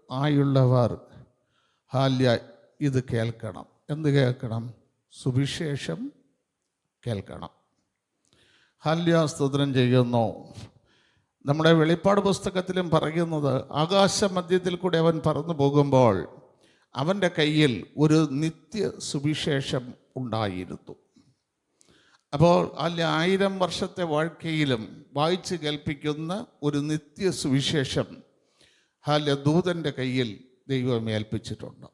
ആയുള്ളവർ ഹാല്യ ഇത് കേൾക്കണം. എന്ത് കേൾക്കണം? സുവിശേഷം കേൾക്കണം. ഹാല്യ സ്തോത്രം ചെയ്യുന്നു. നമ്മുടെ വെളിപ്പാട് പുസ്തകത്തിലും പറയുന്നത്, ആകാശമധ്യത്തിൽ കൂടെ അവൻ പറന്നു പോകുമ്പോൾ അവൻ്റെ കയ്യിൽ ഒരു നിത്യ സുവിശേഷം ഉണ്ടായിരുന്നു. അപ്പോൾ അല്ല 1000 വർഷത്തെ വാഴ്ക്കയിലും വായിച്ച് കേൾപ്പിക്കുന്ന ഒരു നിത്യ സുവിശേഷം ഹാല്യ ദൂതൻ്റെ കയ്യിൽ ദൈവം ഏൽപ്പിച്ചിട്ടുണ്ട്.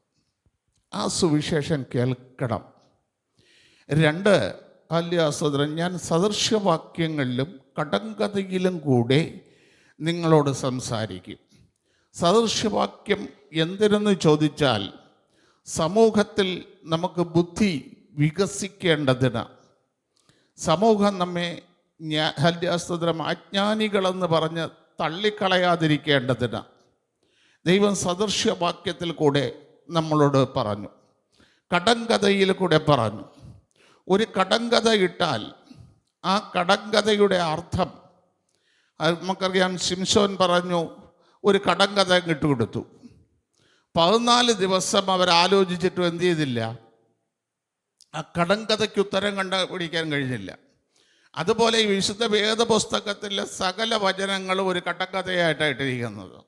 ആ സുവിശേഷം കേൾക്കണം. 2, ഹാല്യ സഹോദരൻ, ഞാൻ സദൃശ്യവാക്യങ്ങളിലും കടങ്കഥയിലും കൂടെ നിങ്ങളോട് സംസാരിക്കും. സദൃശ്യവാക്യം എന്തിനെന്ന് ചോദിച്ചാൽ, സമൂഹത്തിൽ നമുക്ക് ബുദ്ധി വികസിക്കേണ്ടതിന്, സമൂഹം നമ്മെ ഹല്യാസ്തോത്രം അജ്ഞാനികളെന്ന് പറഞ്ഞ് തള്ളിക്കളയാതിരിക്കേണ്ടതിന് ദൈവം സദൃശ്യവാക്യത്തിൽ കൂടെ നമ്മളോട് പറഞ്ഞു, കടങ്കഥയിൽ കൂടെ പറഞ്ഞു. ഒരു കടങ്കഥ ഇട്ടാൽ ആ കടങ്കഥയുടെ അർത്ഥം നമുക്കറിയാം. ശിംശോൻ പറഞ്ഞു, ഒരു കടങ്കഥ ഇട്ടുകൊടുത്തു. 14 ദിവസം അവരാലോചിച്ചിട്ടും എന്ത് ചെയ്തില്ല? ആ കടങ്കഥയ്ക്ക് ഉത്തരം കണ്ടുപിടിക്കാൻ കഴിഞ്ഞില്ല. അതുപോലെ ഈ വിശുദ്ധ വേദപുസ്തകത്തിലെ സകല വചനങ്ങളും ഒരു കടങ്കഥയായിട്ടാണ് ഇട്ടിരിക്കുന്നത്.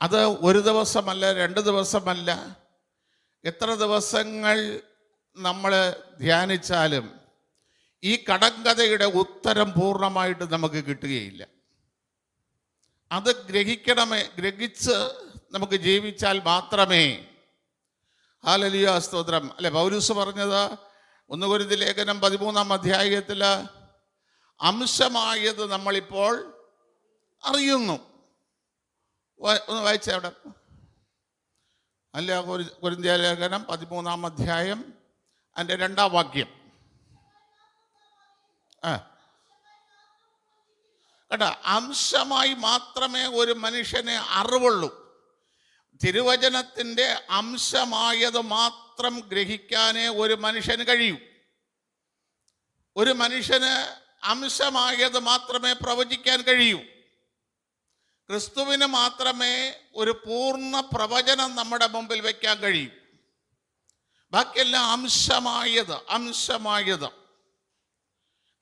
അത് ഒരു ദിവസമല്ല, 2 ദിവസമല്ല, എത്ര ദിവസങ്ങൾ നമ്മൾ ധ്യാനിച്ചാലും ഈ കടങ്കഥയുടെ ഉത്തരം പൂർണ്ണമായിട്ട് നമുക്ക് കിട്ടുകയില്ല. അത് ഗ്രഹിച്ച് നമുക്ക് ജീവിച്ചാൽ മാത്രമേ. ഹല്ലേലൂയ സ്തോത്രം. അല്ലെ, പൗലോസ് പറഞ്ഞത് 1 കൊരിന്ത്യർ ലേഖനം 13-ാം അധ്യായത്തിൽ, അംശമായത് നമ്മളിപ്പോൾ അറിയുന്നു. ഒന്ന് വായിച്ചേ അവിടെ. അല്ല, കൊരിന്ത്യർ ലേഖനം 13-ാം അധ്യായം അതിൻ്റെ 2-ാം വാക്യം. കേട്ടോ, അംശമായി മാത്രമേ ഒരു മനുഷ്യനെ അറിവുള്ളൂ. തിരുവചനത്തിൻ്റെ അംശമായത് മാത്രം ഗ്രഹിക്കാനേ ഒരു മനുഷ്യന് കഴിയൂ. ഒരു മനുഷ്യന് അംശമായത് മാത്രമേ പ്രവചിക്കാൻ കഴിയൂ. ക്രിസ്തുവിന് മാത്രമേ ഒരു പൂർണ്ണ പ്രവചനം നമ്മുടെ മുമ്പിൽ വയ്ക്കാൻ കഴിയൂ. ബാക്കിയെല്ലാം അംശമായത്.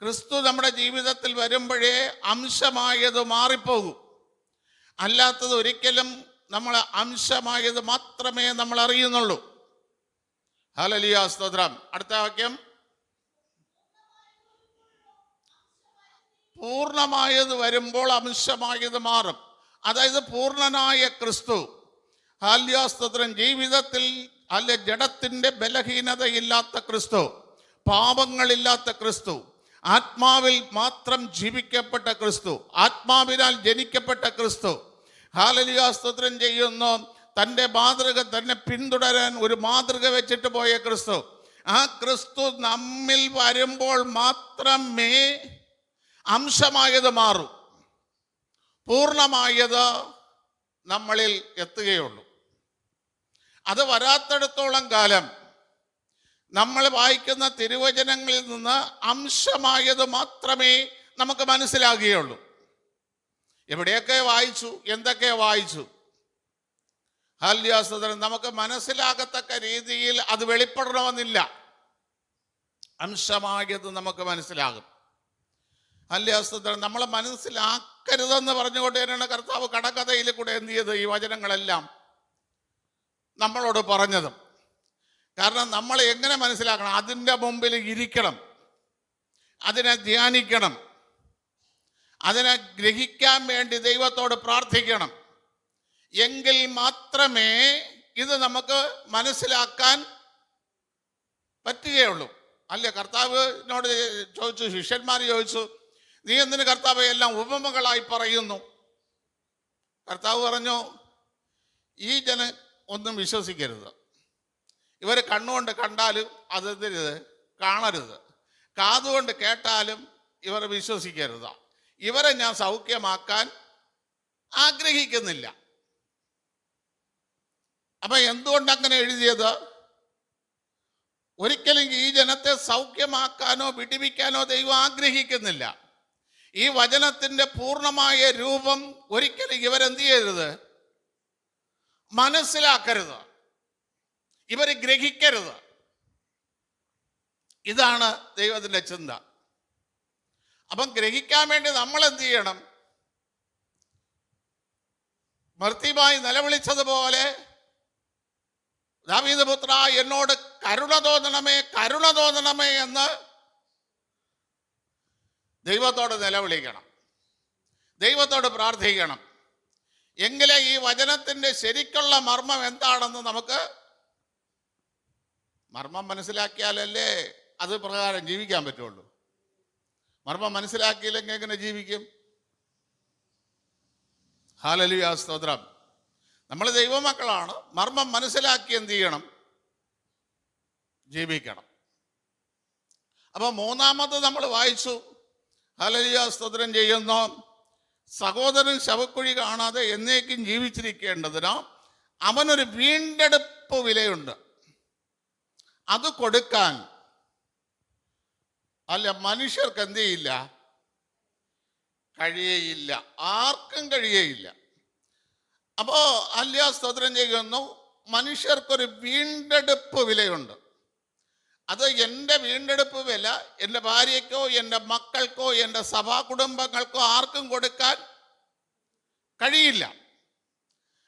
ക്രിസ്തു നമ്മുടെ ജീവിതത്തിൽ വരുമ്പോഴേ അംശമായത് മാറിപ്പോകും. അല്ലാത്തത് ഒരിക്കലും നമ്മൾ അംശമായത് മാത്രമേ നമ്മൾ അറിയുന്നുള്ളൂ. ഹല്ലേലൂയ സ്തോത്രം. അടുത്ത വാക്യം, പൂർണ്ണമായത് വരുമ്പോൾ അംശമായത് മാറും. അതായത് പൂർണ്ണനായ ക്രിസ്തു, ഹല്ലേലൂയ സ്തോത്രം, ജീവിതത്തിൽ അല്ലെ ജഡത്തിൻ്റെ ബലഹീനതയില്ലാത്ത ക്രിസ്തു, പാപങ്ങളില്ലാത്ത ക്രിസ്തു, ആത്മാവിൽ മാത്രം ജീവിക്കപ്പെട്ട ക്രിസ്തു, ആത്മാവിനാൽ ജനിക്കപ്പെട്ട ക്രിസ്തു, ഹല്ലേലൂയ സ്തോത്രം ചെയ്യുന്നു. തൻ്റെ മാതൃക തന്നെ പിന്തുടരാൻ ഒരു മാതൃക വെച്ചിട്ട് പോയ ക്രിസ്തു, ആ ക്രിസ്തു നമ്മിൽ വരുമ്പോൾ മാത്രമേ അംശമായത് മാറും, പൂർണ്ണമായത് നമ്മളിൽ എത്തുകയുള്ളൂ. അത് വരാത്തിടത്തോളം കാലം നമ്മൾ വായിക്കുന്ന തിരുവചനങ്ങളിൽ നിന്ന് അംശമായത് മാത്രമേ നമുക്ക് മനസ്സിലാകുകയുള്ളൂ. എവിടെയൊക്കെ വായിച്ചു, എന്തൊക്കെ വായിച്ചു, ഹല്ലേലൂയ സ്തോത്രം, നമുക്ക് മനസ്സിലാകത്തക്ക രീതിയിൽ അത് വെളിപ്പെടണമെന്നില്ല. അംശമായത് നമുക്ക് മനസ്സിലാകും. ഹല്ലേലൂയ സ്തോത്രം. നമ്മൾ മനസ്സിലാക്കരുതെന്ന് പറഞ്ഞുകൊണ്ട് തന്നെയാണ് കർത്താവ് കടക്കഥയിൽ കൂടെ എന്ത് ചെയ്ത് ഈ വചനങ്ങളെല്ലാം നമ്മളോട് പറഞ്ഞതും. കാരണം നമ്മൾ എങ്ങനെ മനസ്സിലാക്കണം? അതിൻ്റെ മുമ്പിൽ ഇരിക്കണം, അതിനെ ധ്യാനിക്കണം, അതിനെ ഗ്രഹിക്കാൻ വേണ്ടി ദൈവത്തോട് പ്രാർത്ഥിക്കണം. എങ്കിൽ മാത്രമേ ഇത് നമുക്ക് മനസ്സിലാക്കാൻ പറ്റുകയുള്ളൂ. അല്ലേ, കർത്താവിനോട് ചോദിച്ചു, ശിഷ്യന്മാർ ചോദിച്ചു, നീ എന്തിന് കർത്താവ് എല്ലാം ഉപമകളായി പറയുന്നു? കർത്താവ് പറഞ്ഞു, ഈ ജനം ഒന്നും വിശ്വസിക്കരുത്. ഇവർ കണ്ണുകൊണ്ട് കണ്ടാലും അത് കാണരുത്, കാതുകൊണ്ട് കേട്ടാലും ഇവർ വിശ്വസിക്കരുത്. ഇവരെ ഞാൻ സൗഖ്യമാക്കാൻ ആഗ്രഹിക്കുന്നില്ല. അപ്പൊ എന്തുകൊണ്ട് അങ്ങനെ എഴുതിയത്? ഒരിക്കലും ഈ ജനത്തെ സൗഖ്യമാക്കാനോ വിടിവിക്കാനോ ദൈവം ആഗ്രഹിക്കുന്നില്ല. ഈ വചനത്തിന്റെ പൂർണ്ണമായ രൂപം ഒരിക്കലും ഇവരെന്ത് ചെയ്യരുത്, മനസ്സിലാക്കരുത്, ഇവർ ഗ്രഹിക്കരുത്. ഇതാണ് ദൈവത്തിൻ്റെ ചിന്ത. അപ്പം ഗ്രഹിക്കാൻ വേണ്ടി നമ്മൾ എന്ത് ചെയ്യണം? മർത്തിമായി നിലവിളിച്ചതുപോലെ, ദാവീദ് പുത്ര എന്നോട് കരുണ തോന്നണമേ, കരുണ തോന്നണമേ എന്ന് ദൈവത്തോട് നിലവിളിക്കണം, ദൈവത്തോട് പ്രാർത്ഥിക്കണം. എങ്കിലേ ഈ വചനത്തിൻ്റെ ശരിക്കുള്ള മർമ്മം എന്താണെന്ന് നമുക്ക് മർമ്മം മനസ്സിലാക്കിയാലല്ലേ അത് പ്രകാരം ജീവിക്കാൻ പറ്റുള്ളൂ. മർമ്മം മനസ്സിലാക്കിയില്ലെങ്കിൽ എങ്ങനെ ജീവിക്കും? ഹല്ലേലൂയ, സ്തോത്രം. നമ്മൾ ദൈവമക്കളാണ്. മർമ്മം മനസ്സിലാക്കി എന്ത് ചെയ്യണം? ജീവിക്കണം. അപ്പൊ മൂന്നാമത് നമ്മൾ വായിച്ചു, ഹല്ലേലൂയ, സ്തോത്രം ചെയ്യുന്നു, സഹോദരൻ ശവക്കുഴി കാണാതെ എന്നേക്കും ജീവിച്ചിരിക്കേണ്ടതിനോ അവനൊരു വീണ്ടെടുപ്പ് വിലയുണ്ട്, അത് കൊടുക്കാൻ അല്ല മനുഷ്യർക്ക് എന്ത് ചെയ്യില്ല, കഴിയയില്ല, ആർക്കും കഴിയയില്ല. അപ്പോ അല്ല, സ്തോത്രം ചെയ്യുന്നു, മനുഷ്യർക്കൊരു വീണ്ടെടുപ്പ് വിലയുണ്ട്. അത് എൻ്റെ വീണ്ടെടുപ്പ് വില എൻ്റെ ഭാര്യയ്ക്കോ എൻ്റെ മക്കൾക്കോ എൻ്റെ സഭാ കുടുംബങ്ങൾക്കോ ആർക്കും കൊടുക്കാൻ കഴിയില്ല.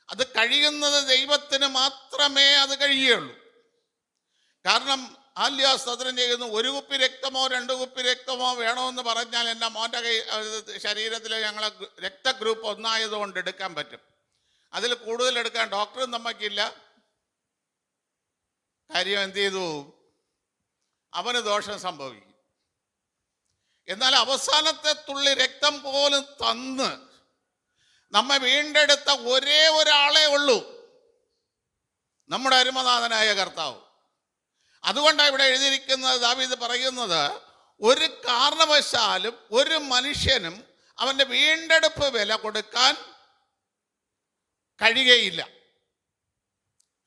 അത് കഴിയുന്നത് ദൈവത്തിന് മാത്രമേ അത് കഴിയുള്ളൂ. കാരണം ആല്യ സ്തോത്രം ചെയ്യുന്നു, ഒരു കുപ്പി രക്തമോ 2 കുപ്പി രക്തമോ വേണമെന്ന് പറഞ്ഞാൽ എൻ്റെ മോൻ്റെ ശരീരത്തിലെ ഞങ്ങളെ രക്തഗ്രൂപ്പ് ഒന്നായതുകൊണ്ട് എടുക്കാൻ പറ്റും. അതിൽ കൂടുതൽ എടുക്കാൻ ഡോക്ടറും നമുക്കില്ല. കാര്യം എന്ത് ചെയ്തു? അവന് ദോഷം സംഭവിക്കും. എന്നാൽ അവസാനത്തെ തുള്ളി രക്തം പോലും തന്ന് നമ്മെ വീണ്ടെടുത്ത ഒരേ ഒരാളേ ഉള്ളൂ, നമ്മുടെ അരുമനാഥനായ കർത്താവ്. അതുകൊണ്ടാണ് ഇവിടെ എഴുതിയിരിക്കുന്നത്, ദാവീദ് പറയുന്നത്, ഒരു കാരണവശാലും ഒരു മനുഷ്യനും അവൻ്റെ വീണ്ടെടുപ്പ് വില കൊടുക്കാൻ കഴിയുകയില്ല.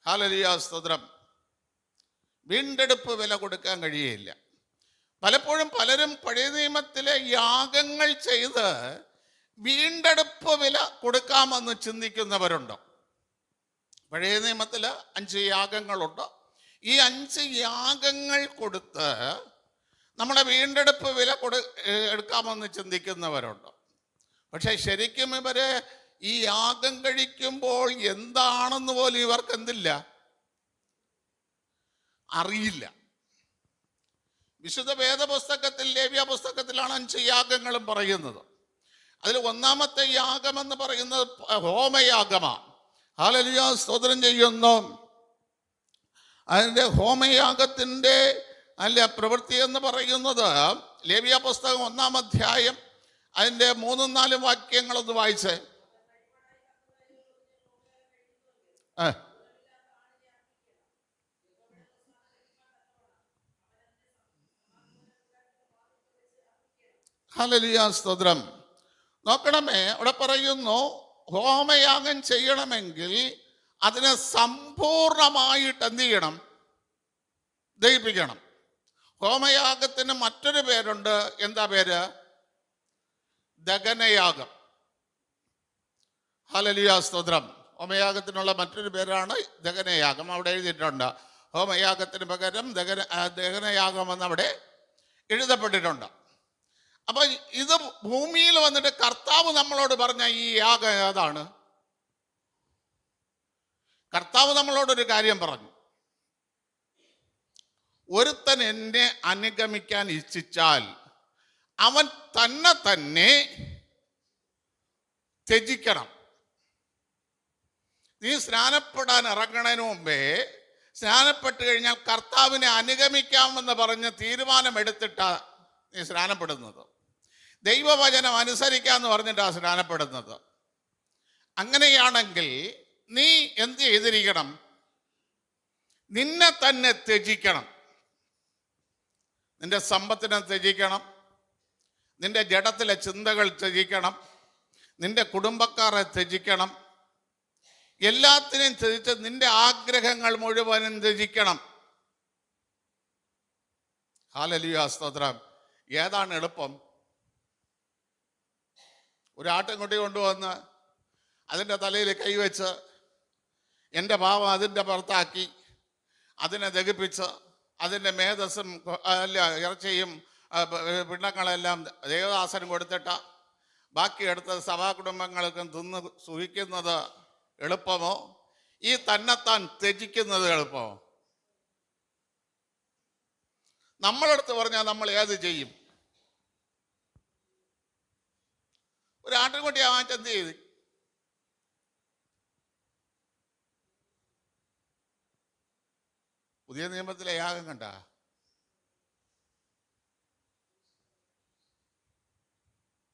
ഹല്ലേലൂയ, സ്തോത്രം. വീണ്ടെടുപ്പ് വില കൊടുക്കാൻ കഴിയുകയില്ല. പലപ്പോഴും പലരും പഴയ നിയമത്തിലെ യാഗങ്ങൾ ചെയ്ത് വീണ്ടെടുപ്പ് വില കൊടുക്കാമെന്ന് ചിന്തിക്കുന്നവരുണ്ട്. പഴയ നിയമത്തിൽ 5 യാഗങ്ങളുണ്ട്. ഈ 5 യാഗങ്ങൾ കൊടുത്ത് നമ്മുടെ വീണ്ടെടുപ്പ് വില എടുക്കാമെന്ന് ചിന്തിക്കുന്നവരുണ്ട്. പക്ഷെ ശരിക്കും ഇവര് ഈ യാഗം കഴിക്കുമ്പോൾ എന്താണെന്ന് പോലും ഇവർക്ക് എന്തില്ല, അറിയില്ല. വിശുദ്ധ വേദപുസ്തകത്തിൽ, ലേവ്യ പുസ്തകത്തിലാണ് 5 യാഗങ്ങളും പറയുന്നത്. അതിൽ ഒന്നാമത്തെ യാഗം എന്ന് പറയുന്നത് ഹോമയാഗമാണ്. ഹല്ലേലൂയ, സ്തോത്രം ചെയ്യുന്നു. അതിൻ്റെ ഹോമയാഗത്തിൻ്റെ പ്രവൃത്തി എന്ന് പറയുന്നത് ലേവ്യ പുസ്തകം 1-ാം അധ്യായം അതിൻ്റെ 3-4 വാക്യങ്ങളൊന്ന് വായിച്ചേ. ഹല്ലേലൂയ, സ്തോത്രം. നോക്കണമേ, അവിടെ പറയുന്നു, ഹോമയാഗം ചെയ്യണമെങ്കിൽ അതിനെ സമ്പൂർണമായിട്ട് എന്ത് ചെയ്യണം? ദഹിപ്പിക്കണം. ഹോമയാഗത്തിന് മറ്റൊരു പേരുണ്ട്. എന്താ പേര്? ദഹനയാഗം. ഹല്ലേലൂയ, സ്തോത്രം. ഹോമയാഗത്തിനുള്ള മറ്റൊരു പേരാണ് ദഹനയാഗം. അവിടെ എഴുതിയിട്ടുണ്ട്, ഹോമയാഗത്തിന് പകരം ദഹനയാഗമെന്ന് അവിടെ എഴുതപ്പെട്ടിട്ടുണ്ട്. അപ്പൊ ഇത് ഭൂമിയിൽ വന്നിട്ട് കർത്താവ് നമ്മളോട് പറഞ്ഞ ഈ യാഗം ഏതാണ്? കർത്താവ് നമ്മളോടൊരു കാര്യം പറഞ്ഞു, ഒരുത്തൻ എന്നെ അനുഗമിക്കാൻ ഇച്ഛിച്ചാൽ അവൻ തന്നെ ത്യജിക്കണം. നീ സ്നാനപ്പെടാൻ ഇറങ്ങണതിന് മുമ്പേ സ്നാനപ്പെട്ട് കഴിഞ്ഞാൽ കർത്താവിനെ അനുഗമിക്കാമെന്ന് പറഞ്ഞ് തീരുമാനമെടുത്തിട്ടാ നീ സ്നാനപ്പെടുന്നത്. ദൈവവചനം അനുസരിക്കാമെന്ന് പറഞ്ഞിട്ടാണ് സ്നാനപ്പെടുന്നത്. അങ്ങനെയാണെങ്കിൽ നീ എന്ത് ചെയ്തിരിക്കണം? നിന്നെ തന്നെ ത്യജിക്കണം. നിന്റെ സമ്പത്തിനെ ത്യജിക്കണം, നിന്റെ ജഡത്തിലെ ചിന്തകൾ ത്യജിക്കണം, നിന്റെ കുടുംബക്കാരെ ത്യജിക്കണം, എല്ലാത്തിനെയും ത്യജിച്ച് നിന്റെ ആഗ്രഹങ്ങൾ മുഴുവനും ത്യജിക്കണം. ഹല്ലേലൂയ, സ്തോത്രം. ഏതാണ് എളുപ്പം? ഒരു ആട്ടിൻകുട്ടി കൊണ്ടുവന്ന് അതിൻ്റെ തലയിൽ കൈവച്ച് എൻ്റെ പാവം അതിൻ്റെ പുറത്താക്കി അതിനെ ദഹിപ്പിച്ച് അതിൻ്റെ മേധസ്സും അല്ല ഇറച്ചിയും പിണ്ണങ്ങളെല്ലാം ദേവദാസനും കൊടുത്തിട്ട് ബാക്കിയെടുത്ത് സഭാകുടുംബങ്ങൾക്കും തിന്ന് സുഖിക്കുന്നത് എളുപ്പമോ, ഈ തന്നെത്താൻ ത്യജിക്കുന്നത് എളുപ്പമോ? നമ്മളെടുത്ത് പറഞ്ഞാൽ നമ്മൾ ഏത് ചെയ്യും? ഒരു ആട്ടിൻകുട്ടിയെ വാങ്ങിച്ച് എന്ത് ചെയ്ത്? പുതിയ നിയമത്തിലെ യാഗം കണ്ട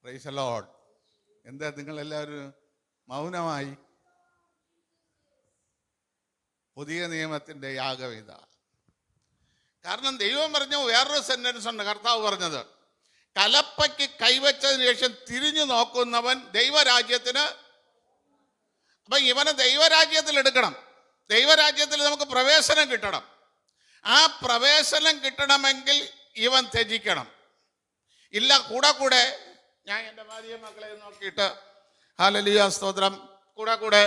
പ്രൈസ് ദി ലോർഡ്. എന്താ നിങ്ങളെല്ലാവരും മൗനമായി? പുതിയ നിയമത്തിൻ്റെ യാഗം ഇതാ. കാരണം ദൈവം പറഞ്ഞ വേറൊരു സെന്റൻസ് ഉണ്ട്, കർത്താവ് പറഞ്ഞത്, കലപ്പയ്ക്ക് കൈവച്ചതിന് ശേഷം തിരിഞ്ഞു നോക്കുന്നവൻ ദൈവരാജ്യത്തിന്. അപ്പം ഇവനെ ദൈവരാജ്യത്തിൽ എടുക്കണം. ദൈവരാജ്യത്തിൽ നമുക്ക് പ്രവേശനം കിട്ടണം. ആ പ്രവേശനം കിട്ടണമെങ്കിൽ ഇവൻ ത്യജിക്കണം. ഇല്ല കൂടെ കൂടെ ഞാൻ എൻ്റെ ഭാര്യ മക്കളെ നോക്കിയിട്ട് ഹല്ലേലൂയ സ്തോത്രം, കൂടെ കൂടെ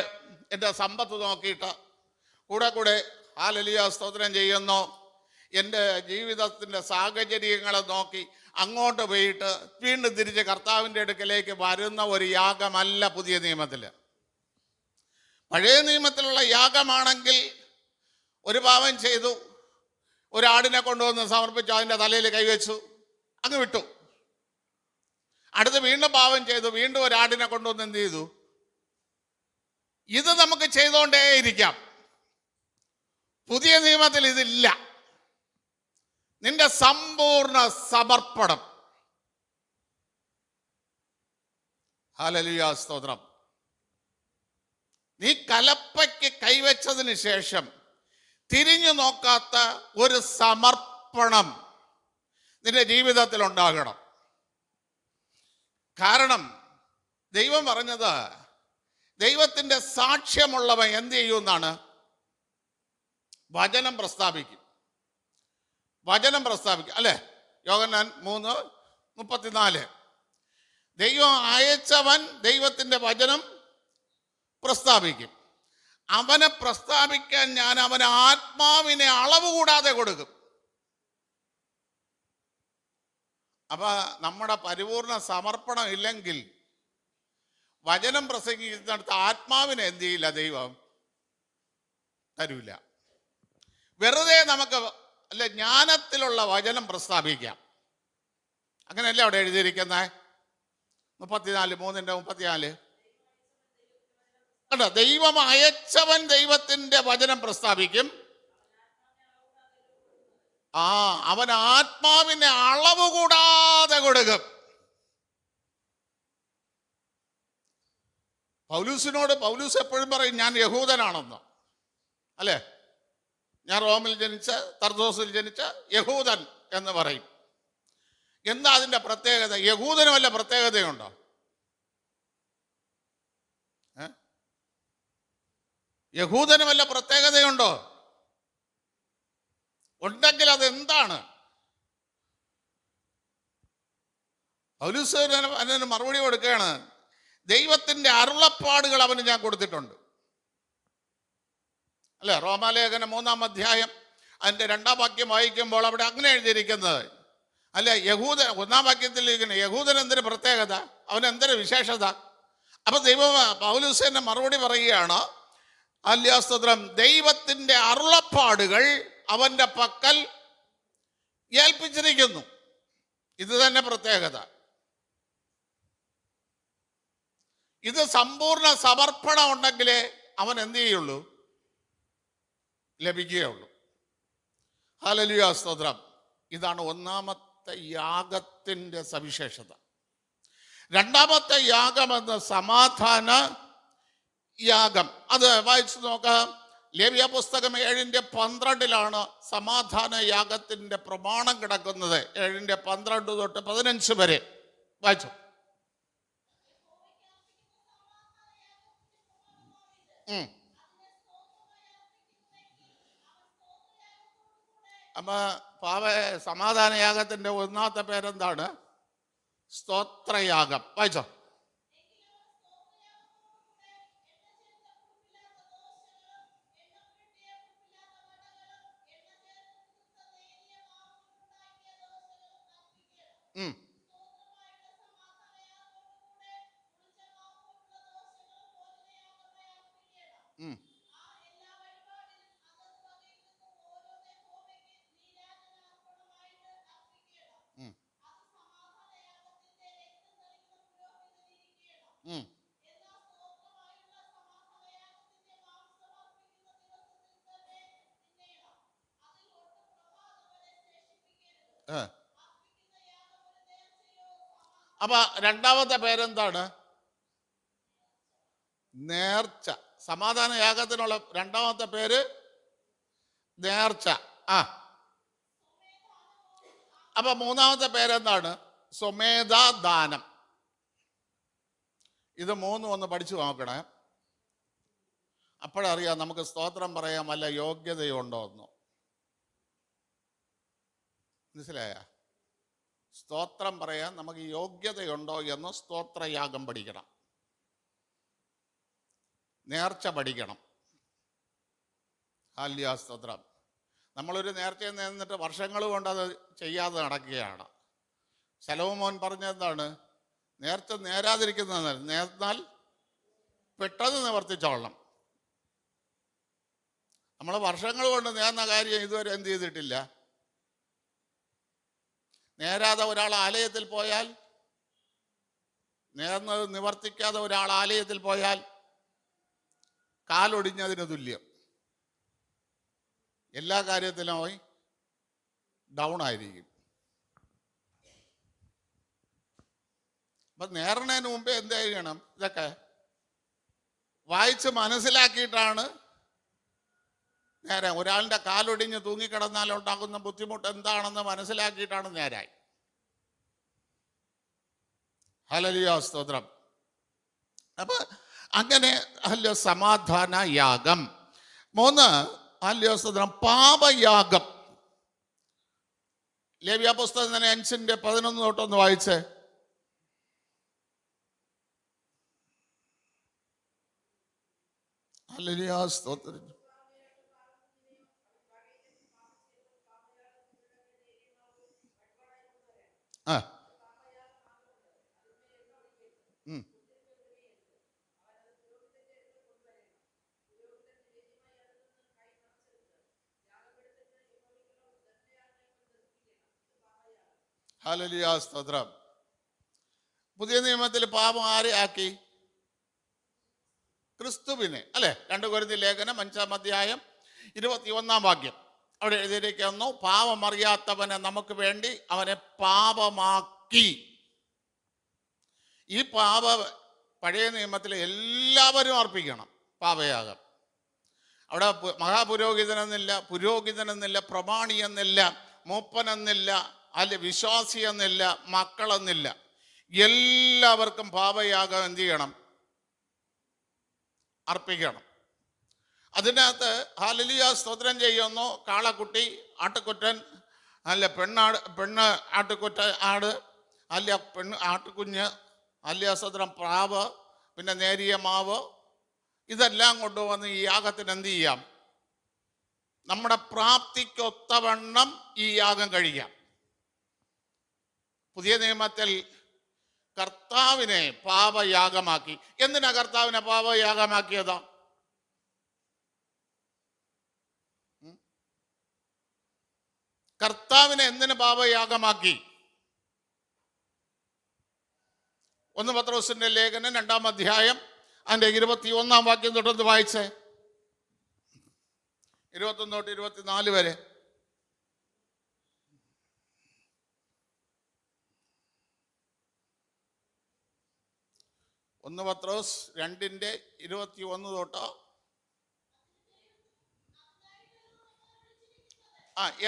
എൻ്റെ സമ്പത്ത് നോക്കിയിട്ട് കൂടെ കൂടെ ഹല്ലേലൂയ സ്തോത്രം ചെയ്യുന്നു, എൻ്റെ ജീവിതത്തിൻ്റെ സാഹചര്യങ്ങളെ നോക്കി അങ്ങോട്ട് പോയിട്ട് വീണ്ടും തിരിച്ച് കർത്താവിൻ്റെ അടുക്കലേക്ക് വരുന്ന ഒരു യാഗമല്ല പുതിയ നിയമത്തിൽ. പഴയ നിയമത്തിലുള്ള യാഗമാണെങ്കിൽ ഒരു പാപം ചെയ്തു, ഒരാടിനെ കൊണ്ടുവന്ന് സമർപ്പിച്ചു, അതിൻ്റെ തലയിൽ കൈവച്ചു, അങ്ങ് വിട്ടു. അടുത്ത് വീണ്ടും പാപം ചെയ്തു, വീണ്ടും ഒരാടിനെ കൊണ്ടുവന്ന് എന്ത് ചെയ്തു? ഇത് നമുക്ക് ചെയ്തുകൊണ്ടേയിരിക്കാം. പുതിയ നിയമത്തിൽ ഇതില്ല. നിന്റെ സമ്പൂർണ്ണ സമർപ്പണം. ഹല്ലേലൂയ സ്തോത്രം. നീ കലപ്പയ്ക്ക് കൈവച്ചതിന് ശേഷം തിരിഞ്ഞു നോക്കാത്ത ഒരു സമർപ്പണം നിന്റെ ജീവിതത്തിൽ ഉണ്ടാകണം. കാരണം ദൈവം പറഞ്ഞത്, ദൈവത്തിൻ്റെ സാക്ഷ്യമുള്ളവൻ എന്ത് ചെയ്യുമെന്നാണ്? വചനം പ്രസ്താവിക്കും. വചനം പ്രസ്താവിക്കും അല്ലേ? യോഹന്നാൻ 3:34. ദൈവം അയച്ചവൻ ദൈവത്തിൻ്റെ വചനം പ്രസ്താവിക്കും. അവനെ പ്രസ്താവിക്കാൻ ഞാൻ അവന് ആത്മാവിനെ അളവ് കൂടാതെ കൊടുക്കും. അപ്പൊ നമ്മുടെ പരിപൂർണ സമർപ്പണം ഇല്ലെങ്കിൽ വചനം പ്രസംഗിക്കുന്നിടത്ത് ആത്മാവിനെ എന്ത് ചെയ്യില്ല, ദൈവം തരൂല. വെറുതെ നമുക്ക് അല്ല ജ്ഞാനത്തിലുള്ള വചനം പ്രസ്താവിക്കാം. അങ്ങനെയല്ലേ അവിടെ എഴുതിയിരിക്കുന്നത്? 34:34 കണ്ടോ? ദൈവം അയച്ചവൻ ദൈവത്തിൻ്റെ വചനം പ്രസ്താവിക്കും. അവൻ ആത്മാവിനെ അളവ് കൂടാതെ കൊടുക്കും. പൗലൂസ് എപ്പോഴും പറയും ഞാൻ യഹൂദനാണെന്ന്, അല്ലേ? ഞാൻ റോമിൽ ജനിച്ച, തർസോസിൽ ജനിച്ച യഹൂദൻ എന്ന് പറയും. എന്താ അതിൻ്റെ പ്രത്യേകത? യഹൂദന് വല്ല പ്രത്യേകതയുണ്ടോ? യഹൂദന് വല്ല പ്രത്യേകതയുണ്ടോ? ഉണ്ടെങ്കിൽ അതെന്താണ്? പൗലോസ് അതിന് മറുപടി കൊടുക്കുകയാണ്, ദൈവത്തിൻ്റെ അരുളപ്പാടുകൾ അവന് ഞാൻ കൊടുത്തിട്ടുണ്ട്. അല്ലെ? റോമാലേഖനം 3-ാം അധ്യായം അതിൻ്റെ 2-ാം വാക്യം വായിക്കുമ്പോൾ അവിടെ അങ്ങനെ എഴുതിയിരിക്കുന്നത് അല്ലെ? 1-ാം വാക്യത്തിൽ ഇരിക്കുന്ന യഹൂദൻ എന്തൊരു പ്രത്യേകത, അവൻ എന്തൊരു വിശേഷത. അപ്പൊ ദൈവം പൗലോസ് തന്നെ മറുപടി പറയുകയാണ്, ഹല്ലേലൂയ, ദൈവത്തിൻ്റെ അരുളപ്പാടുകൾ അവൻ്റെ പക്കൽ ഏൽപ്പിച്ചിരിക്കുന്നു. ഇത് തന്നെ പ്രത്യേകത. ഇത് സമ്പൂർണ്ണ സമർപ്പണം ഉണ്ടെങ്കിലേ അവൻ എന്ത് ചെയ്യുള്ളൂ? ലഭിക്കുകയുള്ളൂ. ഹല്ലേലൂയ സ്തോത്രം. ഇതാണ് ഒന്നാമത്തെ യാഗത്തിൻ്റെ സവിശേഷത. രണ്ടാമത്തെ യാഗമെന്ന് സമാധാന യാഗം. അത് വായിച്ചു നോക്കാം. ലേവ്യ പുസ്തകം 7:12 സമാധാന യാഗത്തിൻ്റെ പ്രമാണം കിടക്കുന്നത്. 7:12 തൊട്ട് 15 വരെ വായിച്ചു. അപ്പൊ സമാധാന യാഗത്തിൻ്റെ ഒന്നാമത്തെ പേരെന്താണ്? സ്തോത്രയാഗം. വായിച്ചോ. ഉം. ഉം. ഉം. ഏ. അപ്പൊ രണ്ടാമത്തെ പേരെന്താണ്? നേർച്ച. സമാധാന യാഗത്തിനുള്ള രണ്ടാമത്തെ പേര് നേർച്ച. ആ. അപ്പൊ മൂന്നാമത്തെ പേരെന്താണ്? സ്വമേധാദാനം. ഇത് മൂന്നും ഒന്ന് പഠിച്ചു നോക്കണേ. അപ്പോഴറിയാം നമുക്ക് സ്തോത്രം പറയാൻ വല്ല യോഗ്യതയുണ്ടോ എന്ന്. മനസ്സിലായ? സ്തോത്രം പറയാൻ നമുക്ക് യോഗ്യതയുണ്ടോ എന്ന് സ്തോത്രയാഗം പഠിക്കണം, നേർച്ച പഠിക്കണം. ഹല്ലേലൂയ, സ്തോത്രം. നമ്മളൊരു നേർച്ചയിൽ നിന്നിട്ട് വർഷങ്ങൾ കൊണ്ട് അത് ചെയ്യാതെ നടക്കുകയാണ്. ശലോമോൻ പറഞ്ഞെന്താണ്? നേർച്ച നേരാതിരിക്കുന്നത് നേർന്നാൽ പെട്ടെന്ന് നിവർത്തിച്ചോളണം. നമ്മൾ വർഷങ്ങൾ കൊണ്ട് നേർന്ന കാര്യം ഇതുവരെ എന്ത് ചെയ്തിട്ടില്ല. നേരാതെ ഒരാൾ ആലയത്തിൽ പോയാൽ, നേർന്നത് നിവർത്തിക്കാതെ ഒരാൾ ആലയത്തിൽ പോയാൽ കാലൊടിഞ്ഞതിന് തുല്യം. എല്ലാ കാര്യത്തിലും പോയി ഡൗൺ ആയിരിക്കും. അപ്പൊ നേർന്നതിന് മുമ്പേ എന്ത് ചെയ്യണം? ഇതൊക്കെ വായിച്ച് മനസ്സിലാക്കിയിട്ടാണ് നേരെ. ഒരാളുടെ കാലൊടിഞ്ഞ് തൂങ്ങിക്കിടന്നാൽ ഉണ്ടാകുന്ന ബുദ്ധിമുട്ട് എന്താണെന്ന് മനസ്സിലാക്കിയിട്ടാണ് നേരായി. ഹല്ലേലൂയ, സ്തോത്രം. അപ്പൊ അങ്ങനെ ഹല്ലേലൂയ സമാധാന യാഗം. 3 ഹല്ലേലൂയ സ്തോത്രം പാപയാഗം. ലേവ്യ പുസ്തകം തന്നെ 5:11 തൊട്ടൊന്ന് വായിച്ചേ. ഹല്ലേലൂയ, സ്തോത്രം. ആ. ഉം. ഹല്ലേലൂയ, സ്തോത്രം. പുതിയ നിയമത്തിൽ പാപം ആരെ ആക്കി? ക്രിസ്തുവിനെ, അല്ലെ? 2 കൊരിന്ത്യർ ലേഖനം 5-ാം അധ്യായം 21-ാം വാക്യം. അവിടെ എഴുതിയിരിക്കുന്നു, പാപം അറിയാത്തവനെ നമുക്ക് വേണ്ടി അവനെ പാപമാക്കി. ഈ പഴയ നിയമത്തിൽ എല്ലാവരും അർപ്പിക്കണം പാപയാഗം. അവിടെ മഹാപുരോഹിതനെന്നില്ല, പുരോഹിതനെന്നില്ല, പ്രമാണി എന്നില്ല, മൂപ്പനെന്നില്ല, അല്ലെ വിശ്വാസി എന്നില്ല, മക്കളെന്നില്ല. എല്ലാവർക്കും പാപയാഗം എന്ത് ചെയ്യണം? അർപ്പിക്കണം. അതിനകത്ത് ഹല്ലേലൂയ, സ്തോത്രം ചെയ്യുന്നു. കാളക്കുട്ടി, ആട്ടുകുറ്റൻ, അല്ല പെണ്ണ് ആട്ടുകുറ്റ ആട്, അല്ല പെണ്ണ് ആട്ടുകുഞ്ഞ്, ഹല്ലേലൂയ സ്തോത്രം, പ്രാവ്, പിന്നെ നേരിയ മാവ്, ഇതെല്ലാം കൊണ്ടുവന്ന് ഈ യാഗത്തിന് എന്ത് ചെയ്യാം? നമ്മുടെ പ്രാപ്തിക്കൊത്തവണ്ണം ഈ യാഗം കഴിക്കാം. പുതിയ നിയമത്തിൽ കർത്താവിനെ പാപയാഗമാക്കി. എന്തിനാ കർത്താവിനെ പാപയാഗമാക്കിയതാ? കർത്താവിനെ എന്തിന് പാപയാഗമാക്കി? 1 പത്രോസിന്റെ ലേഖനം 2-ാം അധ്യായം അതിന്റെ 21-ാം വാക്യം തൊട്ടൊന്ന് വായിച്ചേ. 21 തൊട്ട് 24 വരെ. 1 പത്രോസ് 2:21 തൊട്ട്.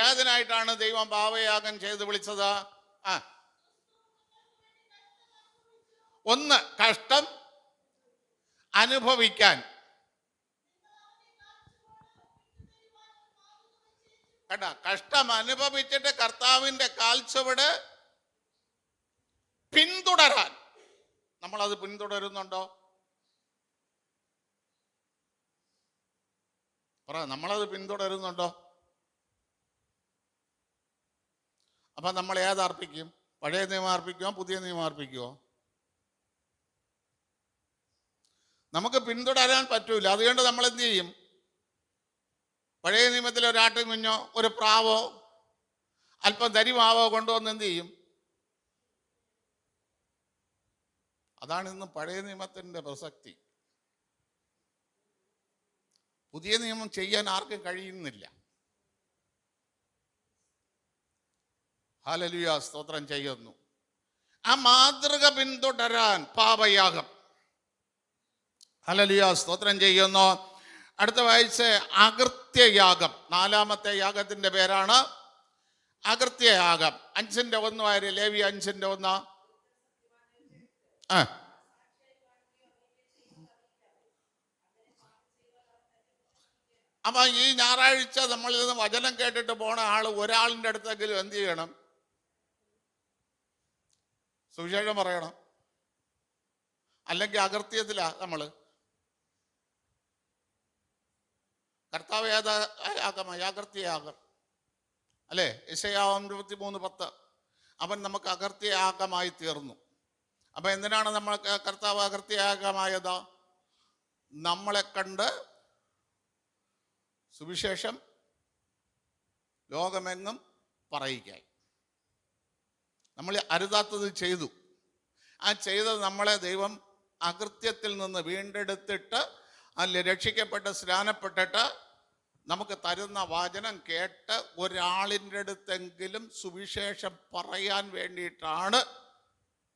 ഏതിനായിട്ടാണ് ദൈവം പാപയാഗം ചെയ്ത് വിളിച്ചത്? 1 കഷ്ടം അനുഭവിക്കാൻ. കേട്ടാ, കഷ്ടം അനുഭവിച്ചിട്ട് കർത്താവിന്റെ കാൽച്ചുവട് പിന്തുടരാൻ. നമ്മളത് പിന്തുടരുന്നുണ്ടോ? നമ്മളത് പിന്തുടരുന്നുണ്ടോ? അപ്പൊ നമ്മൾ ഏതർപ്പിക്കും? പഴയ നിയമം അർപ്പിക്കുമോ പുതിയ നിയമം അർപ്പിക്കുമോ? നമുക്ക് പിന്തുടരാൻ പറ്റൂല. അതുകൊണ്ട് നമ്മൾ എന്ത് ചെയ്യും? പഴയ നിയമത്തിലെ ഒരു ആട്ടുകുഞ്ഞോ ഒരു പ്രാവോ അല്പം തരിമാവോ കൊണ്ടുവന്ന് എന്ത് ചെയ്യും? അതാണ് ഇന്ന് പഴയ നിയമത്തിൻ്റെ പ്രസക്തി. പുതിയ നിയമം ചെയ്യാൻ ആർക്കും കഴിയുന്നില്ല. ഹല്ലേലൂയ, സ്തോത്രം ചെയ്യുന്നു. ആ മാതൃക പിന്തുടരാൻ പാപയാഗം. ഹല്ലേലൂയ, സ്തോത്രം ചെയ്യുന്നു. അടുത്ത വായിച്ച് അകൃത്യയാഗം. 4-ാമത്തെ യാഗത്തിന്റെ പേരാണ് അകൃത്യയാഗം. 5:1 ലേവ്യ 5:1. അപ്പൊ ഈ ഞായറാഴ്ച നമ്മളിൽ നിന്ന് വചനം കേട്ടിട്ട് പോണ ആള് ഒരാളിൻ്റെ അടുത്തെങ്കിലും എന്ത് ചെയ്യണം? സുവിശേഷം പറയണം. അല്ലെങ്കിൽ അകൃത്യത്തിലാ നമ്മള്. കർത്താവ് യാഗമായി അകൃത്യയാഗം അല്ലേ? യെശയ്യാവ് 23:10. അവൻ നമുക്ക് അകൃത്യയാഗമായി തീർന്നു. അപ്പൊ എന്തിനാണ് നമ്മൾ കർത്താവ് അകൃത്യയാഗമായത്? നമ്മളെ കണ്ട് സുവിശേഷം ലോകമെങ്ങും പറയിക്കായി. നമ്മൾ അരുതാത്തത് ചെയ്തു. ആ ചെയ്തത് നമ്മളെ ദൈവം അകൃത്യത്തിൽ നിന്ന് വീണ്ടെടുത്തിട്ട് അതിൽ രക്ഷിക്കപ്പെട്ട് സ്നാനപ്പെട്ടിട്ട് നമുക്ക് തരുന്ന വചനം കേട്ട് ഒരാളിൻ്റെ അടുത്തെങ്കിലും സുവിശേഷം പറയാൻ വേണ്ടിയിട്ടാണ്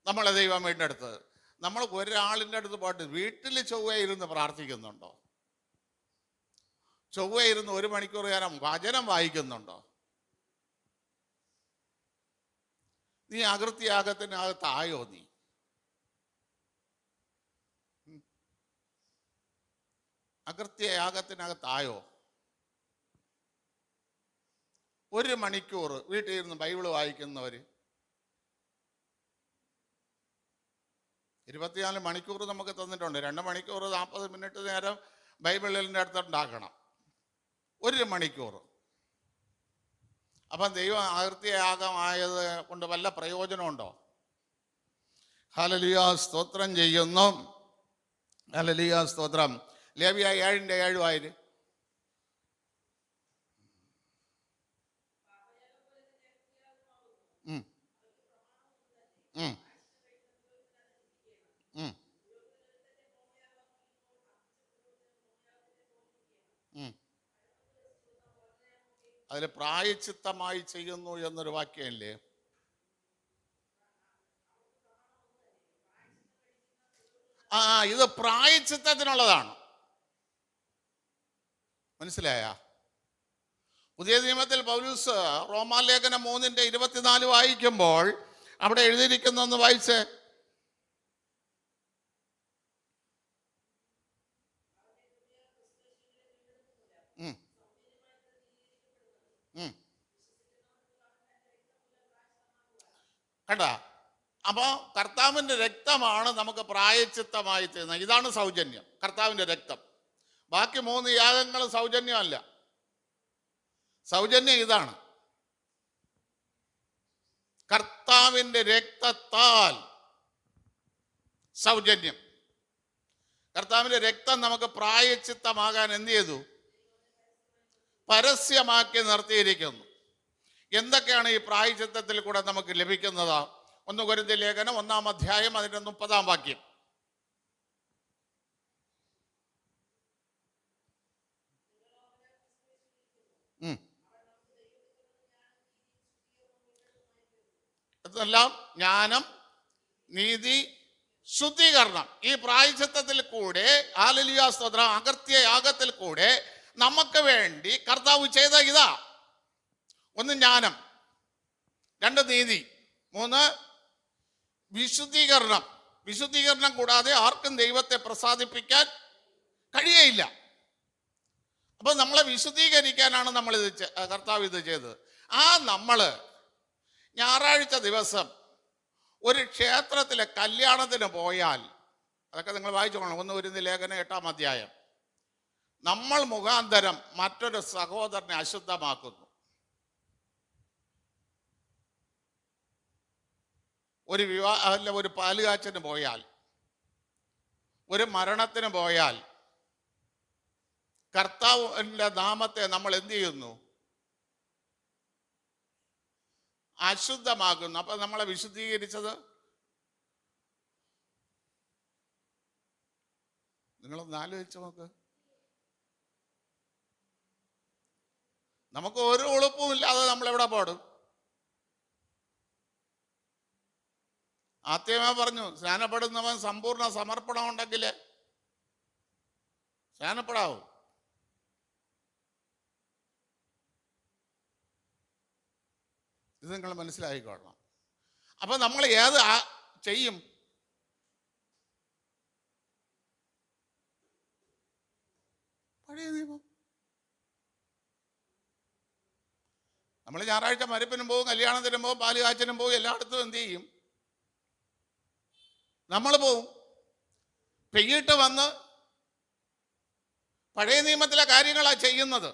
നമ്മളെ ദൈവം വീണ്ടെടുത്തത്. നമ്മൾ ഒരാളിൻ്റെ അടുത്ത് പോയിട്ട് വീട്ടിൽ ചൊവ്വയിരുന്ന് പ്രാർത്ഥിക്കുന്നുണ്ടോ? ചൊവ്വയിരുന്ന് 1 മണിക്കൂർ നേരം വചനം വായിക്കുന്നുണ്ടോ? നീ അകൃത്യയാഗത്തിനകത്തായോ? നീ അകൃത്യയാഗത്തിനകത്തായോ? 1 മണിക്കൂർ വീട്ടിൽ ഇരുന്ന് ബൈബിള് വായിക്കുന്നവര് 24 മണിക്കൂർ നമുക്ക് തന്നിട്ടുണ്ട്. 2 മണിക്കൂർ 40 മിനിറ്റ് നേരം ബൈബിളിൻ്റെ അടുത്തുണ്ടാക്കണം. 1 മണിക്കൂർ. അപ്പം ദൈവം അകൃത്യയാഗമായത് കൊണ്ട് വല്ല പ്രയോജനമുണ്ടോ? ഹല്ലേലൂയ, സ്തോത്രം ചെയ്യുന്നു. ഹല്ലേലൂയ, സ്തോത്രം. ലേവ്യ 7:7 അതിൽ പ്രായച്ചിത്തമായി ചെയ്യുന്നു എന്നൊരു വാക്യമില്ലേ? ഇത് പ്രായച്ചിത്തത്തിനുള്ളതാണ്. മനസ്സിലായ? പുതിയ നിയമത്തിൽ പൗലോസ് റോമാലേഖനം 3:24 വായിക്കുമ്പോൾ അവിടെ എഴുതിയിരിക്കുന്നൊന്ന് വായിച്ചേ. കേട്ടാ? അപ്പൊ കർത്താവിന്റെ രക്തമാണ് നമുക്ക് പ്രായച്ചിത്തമായി തീരുന്നത്. ഇതാണ് സൗജന്യം, കർത്താവിന്റെ രക്തം. ബാക്കി 3 യാഗങ്ങൾ സൗജന്യമല്ല. സൗജന്യം ഇതാണ്, കർത്താവിന്റെ രക്തത്താൽ സൗജന്യം. കർത്താവിന്റെ രക്തം നമുക്ക് പ്രായച്ചിത്തമാകാൻ എന്ത് ചെയ്തു? പരസ്യമാക്കി നിർത്തിയിരിക്കുന്നു. എന്തൊക്കെയാണ് ഈ പ്രായച്ചിത്തത്തിൽ കൂടെ നമുക്ക് ലഭിക്കുന്നത്? 1 കൊരിന്ത്യർ ലേഖനം 1-ാം അധ്യായം അതിന്റെ 30-ാം വാക്യം. ഇതെല്ലാം ജ്ഞാനം, നീതി, ശുദ്ധീകരണം. ഈ പ്രായച്ചിത്തത്തിൽ കൂടെ, ഹല്ലേലൂയ സ്തോത്രം, അകൃത്യയാഗത്തിൽ കൂടെ നമുക്ക് വേണ്ടി കർത്താവ് ചെയ്ത ഇതാ: 1 ജ്ഞാനം, 2 നീതി, 3 വിശുദ്ധീകരണം. വിശുദ്ധീകരണം കൂടാതെ ആർക്കും ദൈവത്തെ പ്രസാദിപ്പിക്കാൻ കഴിയയില്ല. അപ്പൊ നമ്മളെ വിശുദ്ധീകരിക്കാനാണ് കർത്താവ് ഇത് ചെയ്തത്. നമ്മള് ഞായറാഴ്ച ദിവസം ഒരു ക്ഷേത്രത്തിലെ കല്യാണത്തിന് പോയാൽ, അതൊക്കെ നിങ്ങൾ വായിച്ചോളണം, 1 കൊരിന്ത്യർ ലേഖനം 8-ാം അധ്യായം, നമ്മൾ മുഖാന്തരം മറ്റൊരു സഹോദരനെ അശുദ്ധമാക്കുന്നു. ഒരു പാലുകാച്ചന് പോയാൽ ഒരു മരണത്തിന് പോയാൽ കർത്താവിൻ്റെ നാമത്തെ നമ്മൾ എന്ത് ചെയ്യുന്നു? അശുദ്ധമാക്കുന്നു. അപ്പൊ നമ്മളെ വിശുദ്ധീകരിച്ചത് നിങ്ങളൊന്ന് ആലോചിച്ച് നോക്ക്. നമുക്ക് ഒരു ഉളുപ്പും ഇല്ലാതെ നമ്മൾ എവിടെ പാടും? ആദ്യമേ പറഞ്ഞു, സ്നാനപ്പെടുന്നവൻ സമ്പൂർണ്ണ സമർപ്പണം ഉണ്ടെങ്കിൽ സ്നാനപ്പെടാവും. ഇത് നിങ്ങൾ മനസ്സിലാക്കിക്കൊള്ളണം. അപ്പൊ നമ്മൾ ഏത് ചെയ്യും? പഴയ നിയമം. നമ്മൾ ഞായറാഴ്ച മരിപ്പിനും പോകും, കല്യാണത്തിനും പോകും, പാല് കാച്ചിനും പോകും, എല്ലായിടത്തും എന്ത് ചെയ്യും? നമ്മൾ പോവും. പെയ്യിട്ട് വന്ന് പഴയ നിയമത്തിലെ കാര്യങ്ങളാണ് ചെയ്യുന്നത്.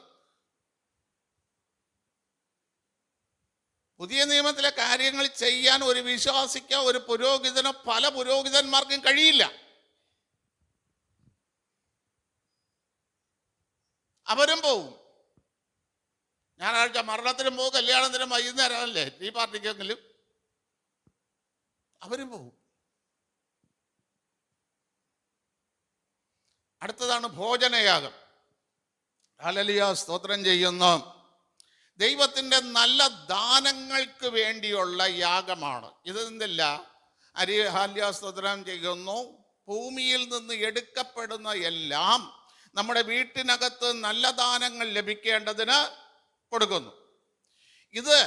പുതിയ നിയമത്തിലെ കാര്യങ്ങൾ ചെയ്യാൻ ഒരു വിശ്വാസിക്കോ ഒരു പുരോഹിതനോ പല പുരോഹിതന്മാർക്കും കഴിയില്ല. അവരും പോവും. ഞായറാഴ്ച മരണത്തിനും പോകും, കല്യാണത്തിനും വൈകുന്നേരം അല്ലേ ഈ പാർട്ടിക്കെങ്കിലും അവരും പോവും. അടുത്തതാണ് ഭോജനയാഗം. ഹല്ലേലൂയ, സ്തോത്രം ചെയ്യുന്നു. ദൈവത്തിൻ്റെ നല്ല ദാനങ്ങൾക്ക് വേണ്ടിയുള്ള യാഗമാണ് ഇത്. എന്തില്ല ഹല്ലേലൂയ, സ്തോത്രം ചെയ്യുന്നു. ഭൂമിയിൽ നിന്ന് എടുക്കപ്പെടുന്ന എല്ലാം നമ്മുടെ വീട്ടിനകത്ത് നല്ല ദാനങ്ങൾ ലഭിക്കേണ്ടതിന് കൊടുക്കുന്നു. ഇത്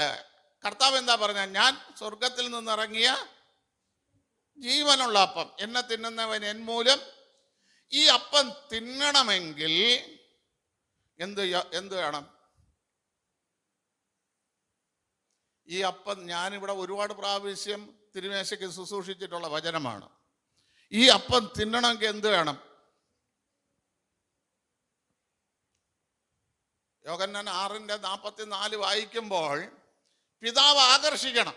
കർത്താവ് എന്താ പറഞ്ഞ? ഞാൻ സ്വർഗത്തിൽ നിന്നിറങ്ങിയ ജീവനുള്ള അപ്പം, എന്നെ തിന്നുന്നവൻ എൻ മൂലം ഈ അപ്പം തിന്നണമെങ്കിൽ എന്ത് വേണം? ഈ അപ്പം ഞാനിവിടെ ഒരുപാട് പ്രാവശ്യം തിരുമേശയ്ക്ക് ശുശ്രൂഷിച്ചിട്ടുള്ള വചനമാണ്. ഈ അപ്പം തിന്നണമെങ്കിൽ എന്ത് വേണം? യോഹന്നാൻ 6:44 വായിക്കുമ്പോൾ പിതാവ് ആകർഷിക്കണം,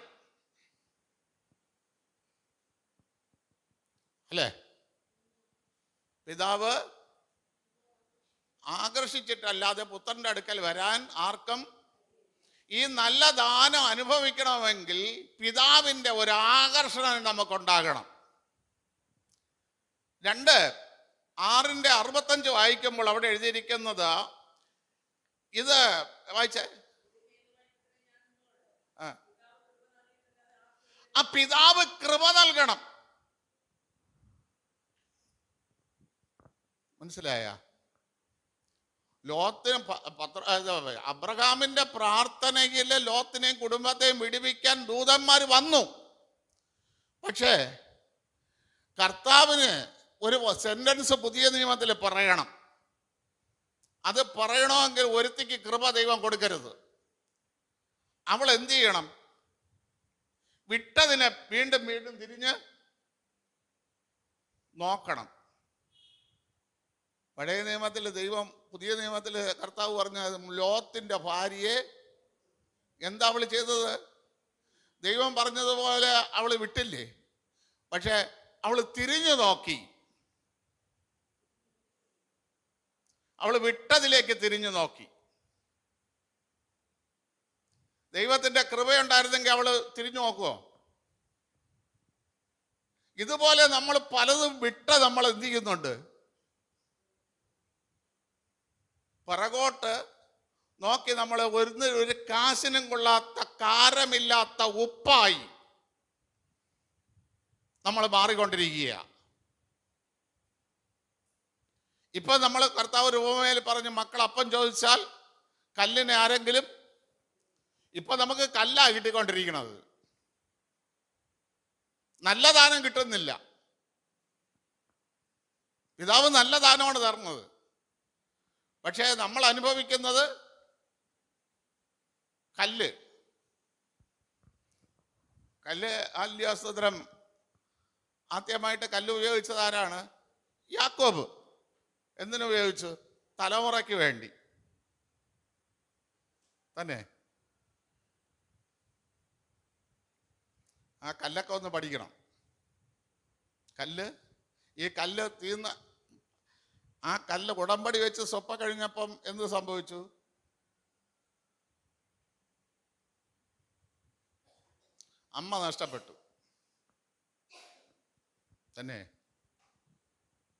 അല്ലേ? പിതാവ് ആകർഷിച്ചിട്ടല്ലാതെ പുത്രന്റെ അടുക്കൽ വരാൻ ആർക്കും. ഈ നല്ല ദാനം അനുഭവിക്കണമെങ്കിൽ പിതാവിൻ്റെ ഒരു ആകർഷണം നമുക്കുണ്ടാകണം. 2:6-65 വായിക്കുമ്പോൾ അവിടെ എഴുതിയിരിക്കുന്നത് ഇത് വായിച്ചേ. ആ പിതാവ് കൃപ നൽകണം. മനസ്സിലായ? ലോത്തിന് അബ്രഹാമിന്റെ പ്രാർത്ഥനയിൽ ലോത്തിനെയും കുടുംബത്തെയും വിടുവിക്കാൻ ദൂതന്മാർ വന്നു. പക്ഷേ കർത്താവിന് ഒരു സെന്റൻസ് പുതിയ നിയമത്തിൽ പറയണം. അത് പറയണമെങ്കിൽ ഒരുത്തിക്ക് കൃപ ദൈവം കൊടുക്കരുത്. അവൾ എന്ത് ചെയ്യണം? വിട്ടതിനെ വീണ്ടും വീണ്ടും തിരിഞ്ഞ് നോക്കണം. പഴയ നിയമത്തിൽ ദൈവം, പുതിയ നിയമത്തിൽ കർത്താവ് പറഞ്ഞ ലോത്തിന്റെ ഭാര്യയെ എന്താ അവൾ ചെയ്തത്? ദൈവം പറഞ്ഞതുപോലെ അവൾ വിട്ടില്ലേ? പക്ഷെ അവൾ തിരിഞ്ഞു നോക്കി. അവൾ വിട്ടതിലേക്ക് തിരിഞ്ഞു നോക്കി. ദൈവത്തിന്റെ കൃപയുണ്ടായിരുന്നെങ്കിൽ അവള് തിരിഞ്ഞു നോക്കുവോ? ഇതുപോലെ നമ്മൾ പലതും നമ്മൾ എന്ത് ചെയ്യുന്നുണ്ട്? പിറകോട്ട് നോക്കി നമ്മൾ ഒരു കാശിനും കൊള്ളാത്ത, കാരമില്ലാത്ത ഉപ്പായി നമ്മൾ മാറിക്കൊണ്ടിരിക്കുക. ഇപ്പൊ നമ്മൾ കർത്താവ് ഒരു ഉപമയിൽ പറഞ്ഞു, മക്കൾ അപ്പം ചോദിച്ചാൽ കല്ലിനെ ആരെങ്കിലും. ഇപ്പൊ നമുക്ക് കല്ലാ കിട്ടിക്കൊണ്ടിരിക്കണത്, നല്ല ദാനം കിട്ടുന്നില്ല. പിതാവ് നല്ല ദാനമാണ് തരുന്നത്, പക്ഷേ നമ്മൾ അനുഭവിക്കുന്നത് കല്ല്. ഹല്ലേലൂയ. ആദ്യമായിട്ട് കല്ല് ഉപയോഗിച്ചത് ആരാണ്? യാക്കോബ്. എന്തിനുപയോഗിച്ചു? തലമുറയ്ക്ക് വേണ്ടി തന്നെ. ആ കല്ലൊക്കെ ഒന്ന് പഠിക്കണം. കല്ല് ഈ കല്ല് തീർന്ന് ആ കല്ല് ഉടമ്പടി വെച്ച് സ്വപ്പ കഴിഞ്ഞപ്പം എന്ത് സംഭവിച്ചു? അമ്മ നഷ്ടപ്പെട്ടു തന്നെ.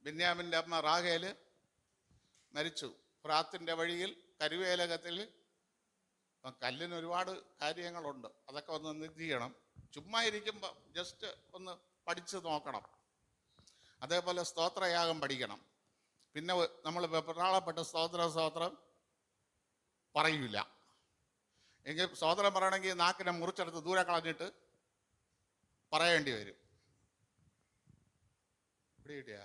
ബെന്യാമിൻ്റെ അമ്മ റാഹേല് മരിച്ചു ഫ്രാത്തിന്റെ വഴിയിൽ കരുവേലകത്തിൽ. അപ്പം കല്ലിന് ഒരുപാട് കാര്യങ്ങളുണ്ട്, അതൊക്കെ ഒന്ന് നിധി ചെയ്യണം. ചുമ്മാ ഇരിക്കുമ്പോൾ ജസ്റ്റ് ഒന്ന് പഠിച്ച് നോക്കണം. അതേപോലെ സ്തോത്രയാഗം പഠിക്കണം. പിന്നെ നമ്മൾ വെപ്രാളപ്പെട്ട് സ്തോത്രം പറയൂല. എങ്കിൽ സ്തോത്രം പറയണമെങ്കിൽ നാക്കിനെ മുറിച്ചെടുത്ത് ദൂരെ കളഞ്ഞിട്ട് പറയേണ്ടി വരും. കിട്ടിയ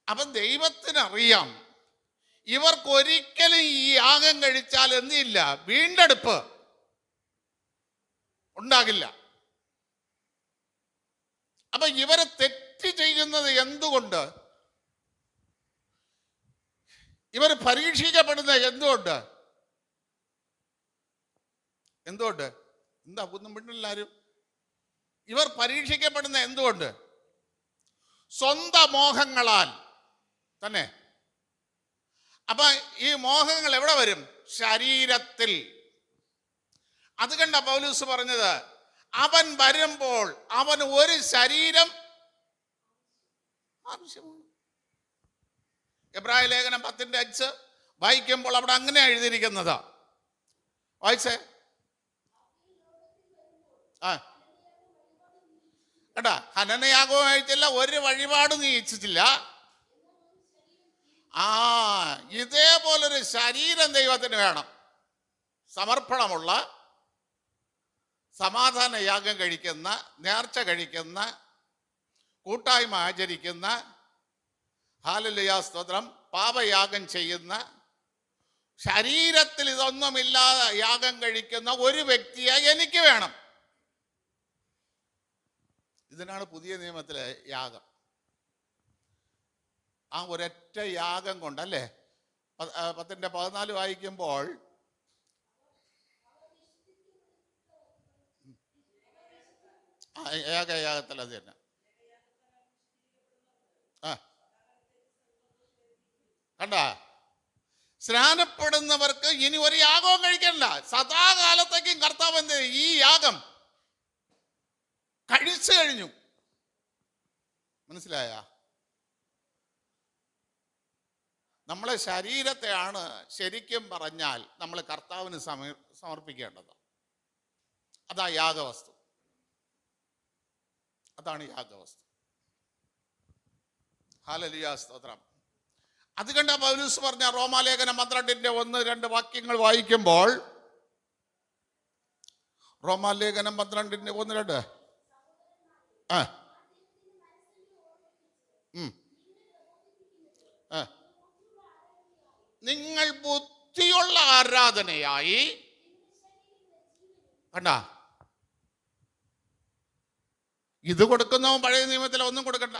അപ്പം ദൈവത്തിനറിയാം ഇവർക്കൊരിക്കലും ഈ യാഗം കഴിച്ചാൽ എന്തില്ല, വീണ്ടെടുപ്പ് ഉണ്ടാകില്ല. അപ്പൊ ഇവരെ തെറ്റ് ചെയ്യുന്നത് എന്തുകൊണ്ട്? ഇവർ പരീക്ഷിക്കപ്പെടുന്നത് എന്തുകൊണ്ട്? എന്താ ഒന്നും പിന്നില്ലാരും? ഇവർ പരീക്ഷിക്കപ്പെടുന്ന എന്തുകൊണ്ട്? സ്വന്തം മോഹങ്ങളാൽ തന്നെ. അപ്പൊ ഈ മോഹങ്ങൾ എവിടെ വരും? ശരീരത്തിൽ. അത് കണ്ട പൗലോസ് പറഞ്ഞത്, അവൻ വരുമ്പോൾ അവന് ഒരു ശരീരം ആവശ്യമാണ്. എബ്രായ ലേഖനം 10:5 വായിക്കുമ്പോൾ അവിടെ അങ്ങനെ എഴുതിയിരിക്കുന്നത്. വായിച്ചേ. കേട്ടാ, ഹനനയാഗവും അയച്ചില്ല, ഒരു വഴിപാട് നീ ഇച്ഛിച്ചില്ല. ഇതേപോലൊരു ശരീരം ദൈവത്തിന് വേണം. സമർപ്പണമുള്ള, സമാധാന യാഗം കഴിക്കുന്ന, നേർച്ച കഴിക്കുന്ന, കൂട്ടായ്മ ആചരിക്കുന്ന, ഹല്ലേലൂയ സ്തോത്രം, പാപയാഗം ചെയ്യുന്ന, ശരീരത്തിൽ ഇതൊന്നുമില്ലാതെ യാഗം കഴിക്കുന്ന ഒരു വ്യക്തിയെ എനിക്ക് വേണം. ഇതിനാണ് പുതിയ നിയമത്തിലെ യാഗം. ആ ഒരൊറ്റ യാഗം കൊണ്ടല്ലേ 10:14 വായിക്കുമ്പോൾ യാഗത്തിൽ അത് തന്നെ. കണ്ട, സ്നാനപ്പെടുന്നവർക്ക് ഇനി ഒരു യാഗവും കഴിക്കണ്ട. സദാകാലത്തേക്കും കർത്താവ് എന്ത് ഈ യാഗം കഴിച്ചു കഴിഞ്ഞു. മനസ്സിലായ? നമ്മളെ ശരീരത്തെയാണ് ശരിക്കും പറഞ്ഞാൽ നമ്മൾ കർത്താവിന് സമർപ്പിക്കേണ്ടത്. അതാ യാഗവസ്തു. അതാണ് യാഗവസ്തു. ഹല്ലേലൂയ സ്തോത്രം. അത് കണ്ട പൗലോസ് പറഞ്ഞ റോമാലേഖനം 12:1-2 വാക്യങ്ങൾ വായിക്കുമ്പോൾ, റോമാലേഖനം 12:1-2 നിങ്ങൾ ബുദ്ധിയുള്ള ആരാധനയായി. കണ്ട, ഇത് കൊടുക്കുന്നവൻ പഴയ നിയമത്തിൽ ഒന്നും കൊടുക്കണ്ട.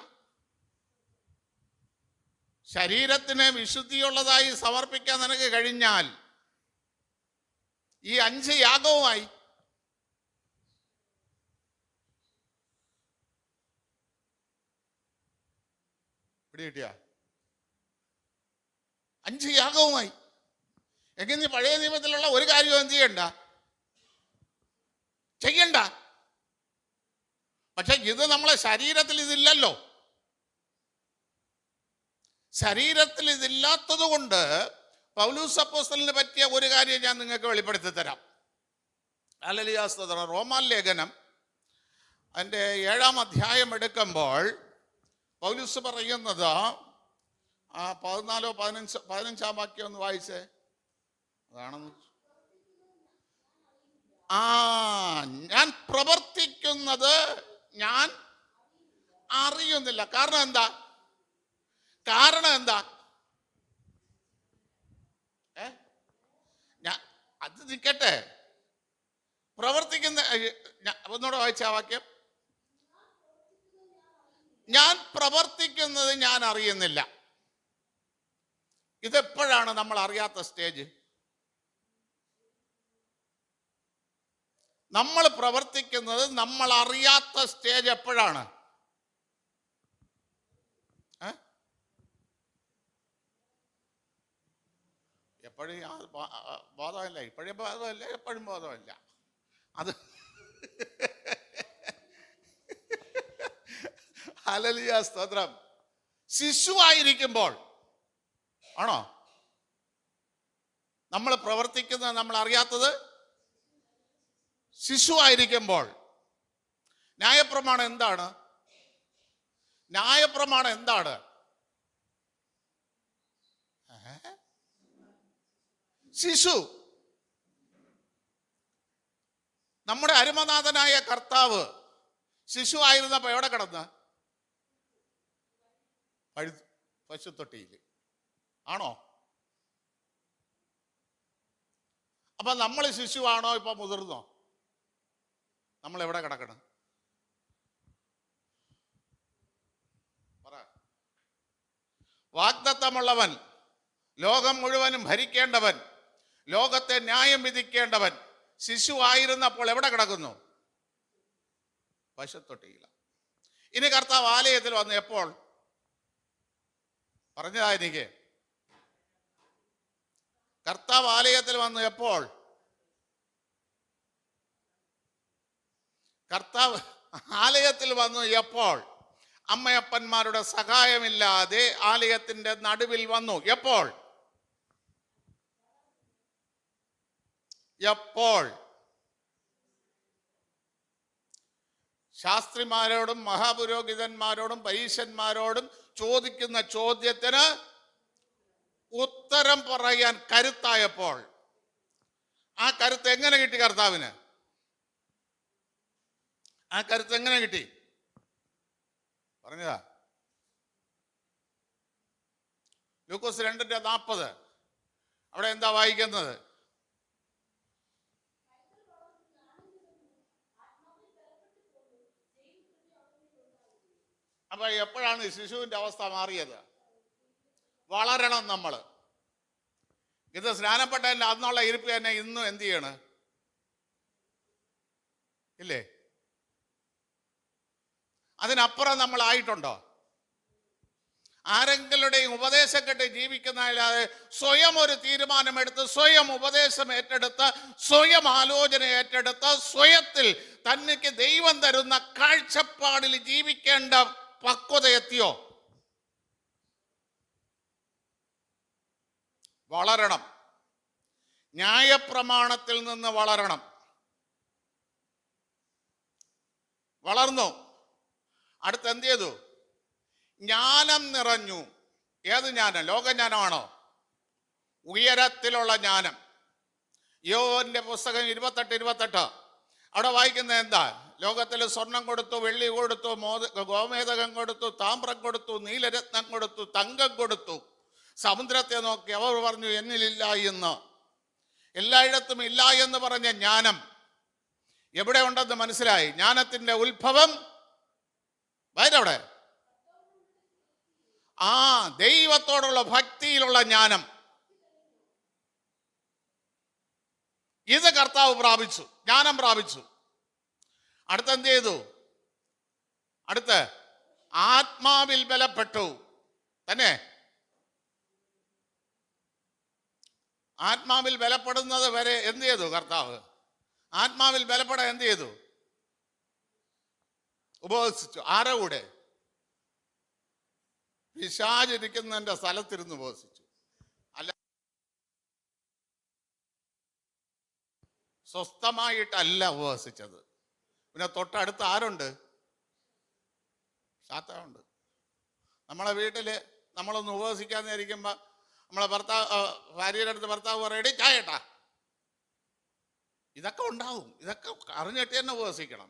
ശരീരത്തിന് വിശുദ്ധിയുള്ളതായി സമർപ്പിക്കാൻ നിനക്ക് കഴിഞ്ഞാൽ ഈ 5 യാഗവുമായി. കിട്ടിയ 5 യാഗവുമായി. എങ്കിൽ നീ പഴയ നിയമത്തിലുള്ള ഒരു കാര്യവും എന്ത് ചെയ്യണ്ട. പക്ഷെ ഇത് നമ്മളെ ശരീരത്തിൽ ഇതില്ലല്ലോ. ശരീരത്തിൽ ഇതില്ലാത്തത് കൊണ്ട് പൗലോസ് അപ്പോസ്തലന് പറ്റിയ ഒരു കാര്യം ഞാൻ നിങ്ങൾക്ക് വെളിപ്പെടുത്തി തരാം. ഹല്ലേലൂയ സ്തോത്രം. റോമാലേഖനം അതിൻ്റെ 7-ാം അധ്യായം എടുക്കുമ്പോൾ പൗലോസ് പറയുന്നത് 14-15 വാക്യം ഒന്ന് വായിച്ചേ. അതാണെന്ന് ഞാൻ പ്രവർത്തിക്കുന്നത് ഞാൻ അറിയുന്നില്ല. കാരണം എന്താ? അത് നിൽക്കട്ടെ. പ്രവർത്തിക്കുന്ന ഒന്നുകൂടെ വായിച്ച ആ വാക്യം. ഞാൻ പ്രവർത്തിക്കുന്നത് ഞാൻ അറിയുന്നില്ല. ഇതെപ്പോഴാണ് നമ്മൾ അറിയാത്ത സ്റ്റേജ്? നമ്മൾ പ്രവർത്തിക്കുന്നത് നമ്മൾ അറിയാത്ത സ്റ്റേജ് എപ്പോഴാണ്? എപ്പോഴും ബോധമല്ല, ഇപ്പോഴും ബോധമല്ല, എപ്പോഴും ബോധമല്ല. അത് ഹല്ലേലൂയ, സ്തോത്രം. ശിശുവായിരിക്കുമ്പോൾ ആണോ നമ്മൾ പ്രവർത്തിക്കുന്നത്? നമ്മൾ അറിയാത്തത് ശിശുവായിരിക്കുമ്പോൾ. ന്യായപ്രമാണം എന്താണ്? ന്യായപ്രമാണം എന്താണ്? ശിശു. നമ്മുടെ അരുമനാഥനായ കർത്താവ് ശിശു ആയിരുന്നപ്പോ എവിടെ കിടന്ന്? പശുത്തൊട്ടിയിൽ ആണോ? അപ്പൊ നമ്മൾ ശിശുവാണോ ഇപ്പൊ മുതിർന്നോ? നമ്മൾ എവിടെ കിടക്കണം? പറ. വാഗ്ദത്തമുള്ളവൻ, ലോകം മുഴുവനും ഭരിക്കേണ്ടവൻ, ലോകത്തെ ന്യായം വിധിക്കേണ്ടവൻ ശിശു ആയിരുന്നപ്പോൾ എവിടെ കിടക്കുന്നു? പശുത്തൊട്ടിയില്ല. ഇനി കർത്താവ് ആലയത്തിൽ വന്ന് എപ്പോൾ? പറഞ്ഞതാ എനിക്ക്. കർത്താവ് ആലയത്തിൽ വന്ന് എപ്പോൾ? കർത്താവ് ആലയത്തിൽ വന്നു എപ്പോൾ? അമ്മയപ്പന്മാരുടെ സഹായമില്ലാതെ ആലയത്തിന്റെ നടുവിൽ വന്നു. എപ്പോൾ? എപ്പോൾ? ശാസ്ത്രിമാരോടും മഹാപുരോഹിതന്മാരോടും പരീശന്മാരോടും ചോദിക്കുന്ന ചോദ്യത്തിന് ഉത്തരം പറയാൻ കരുത്തായപ്പോൾ. ആ കരുത്ത് എങ്ങനെ കിട്ടി കർത്താവിന്? ആ കരുത്ത് എങ്ങനെ കിട്ടി? പറഞ്ഞതാ. ലൂക്കോസ് 2:40 അവിടെ എന്താ വായിക്കുന്നത്? അപ്പൊ എപ്പോഴാണ് ശിശുവിന്റെ അവസ്ഥ മാറിയത്? വളരണം നമ്മൾ. ഇത് സ്നാനപ്പെട്ടതിന്റെ അന്നുള്ള ഇരിപ്പ് തന്നെ ഇന്നും എന്ത് ചെയ്യണ്? ഇല്ലേ? അതിനപ്പുറം നമ്മൾ ആയിട്ടുണ്ടോ? ആരെങ്കിലുടെയും ഉപദേശം കേട്ട് ജീവിക്കുന്നതല്ലാതെ സ്വയം ഒരു തീരുമാനമെടുത്ത്, സ്വയം ഉപദേശം ഏറ്റെടുത്ത്, സ്വയം ആലോചന ഏറ്റെടുത്ത്, സ്വയത്തിൽ തനിക്ക് ദൈവം തരുന്ന കാഴ്ചപ്പാടിൽ ജീവിക്കേണ്ട പക്വത എത്തിയോ? വളരണം. ന്യായപ്രമാണത്തിൽ നിന്ന് വളരണം. വളർന്നു. അടുത്ത് എന്ത് ചെയ്തു? ജ്ഞാനം നിറഞ്ഞു. ഏത് ജ്ഞാനം? ലോകജ്ഞാനമാണോ? ഉയരത്തിലുള്ള ജ്ഞാനം. യോബിന്റെ പുസ്തകം 28:28 അവിടെ വായിക്കുന്നത് എന്താ? ലോകത്തിൽ സ്വർണം കൊടുത്തു, വെള്ളി കൊടുത്തു, ഗോമേതകം കൊടുത്തു, താമ്രം കൊടുത്തു, നീലരത്നം കൊടുത്തു, തങ്കം കൊടുത്തു. സമുദ്രത്തെ നോക്കി അവർ പറഞ്ഞു എന്നിലില്ല എന്ന്. എല്ലായിടത്തും ഇല്ല എന്ന് പറഞ്ഞ ജ്ഞാനം എവിടെ ഉണ്ടെന്ന് മനസ്സിലായി. ജ്ഞാനത്തിന്റെ ഉത്ഭവം അവിടെ. ആ ദൈവത്തോടുള്ള ഭക്തിയിലുള്ള ജ്ഞാനം. ഇത് കർത്താവ് പ്രാപിച്ചു, ജ്ഞാനം പ്രാപിച്ചു. അടുത്തെന്ത് ചെയ്തു? അടുത്ത് ആത്മാവിൽ ബലപ്പെട്ടു. തന്നെ ആത്മാവിൽ ബലപ്പെടുന്നത് വരെ എന്ത് ചെയ്തു കർത്താവ്? ആത്മാവിൽ ബലപ്പെടാൻ എന്ത് ചെയ്തു? ഉപവസിച്ചു. ആരുടെ കൂടെ? പിശാചിരിക്കുന്നതിന്റെ സ്ഥലത്തിരുന്ന് ഉപവസിച്ചു. അല്ല, സ്വസ്ഥമായിട്ടല്ല ഉപവസിച്ചത്. പിന്നെ തൊട്ടടുത്ത് ആരുണ്ട്? സാത്താനുണ്ട്. നമ്മളെ വീട്ടില് നമ്മളൊന്ന് ഉപവസിക്കാന്ന് ഇരിക്കുമ്പോ നമ്മളെ ഭാര്യയുടെ അടുത്ത് ഭർത്താവ് പറയടി ചായട്ടാ. ഇതൊക്കെ ഉണ്ടാവും. ഇതൊക്കെ അറിഞ്ഞിട്ട് തന്നെ ഉപവസിക്കണം.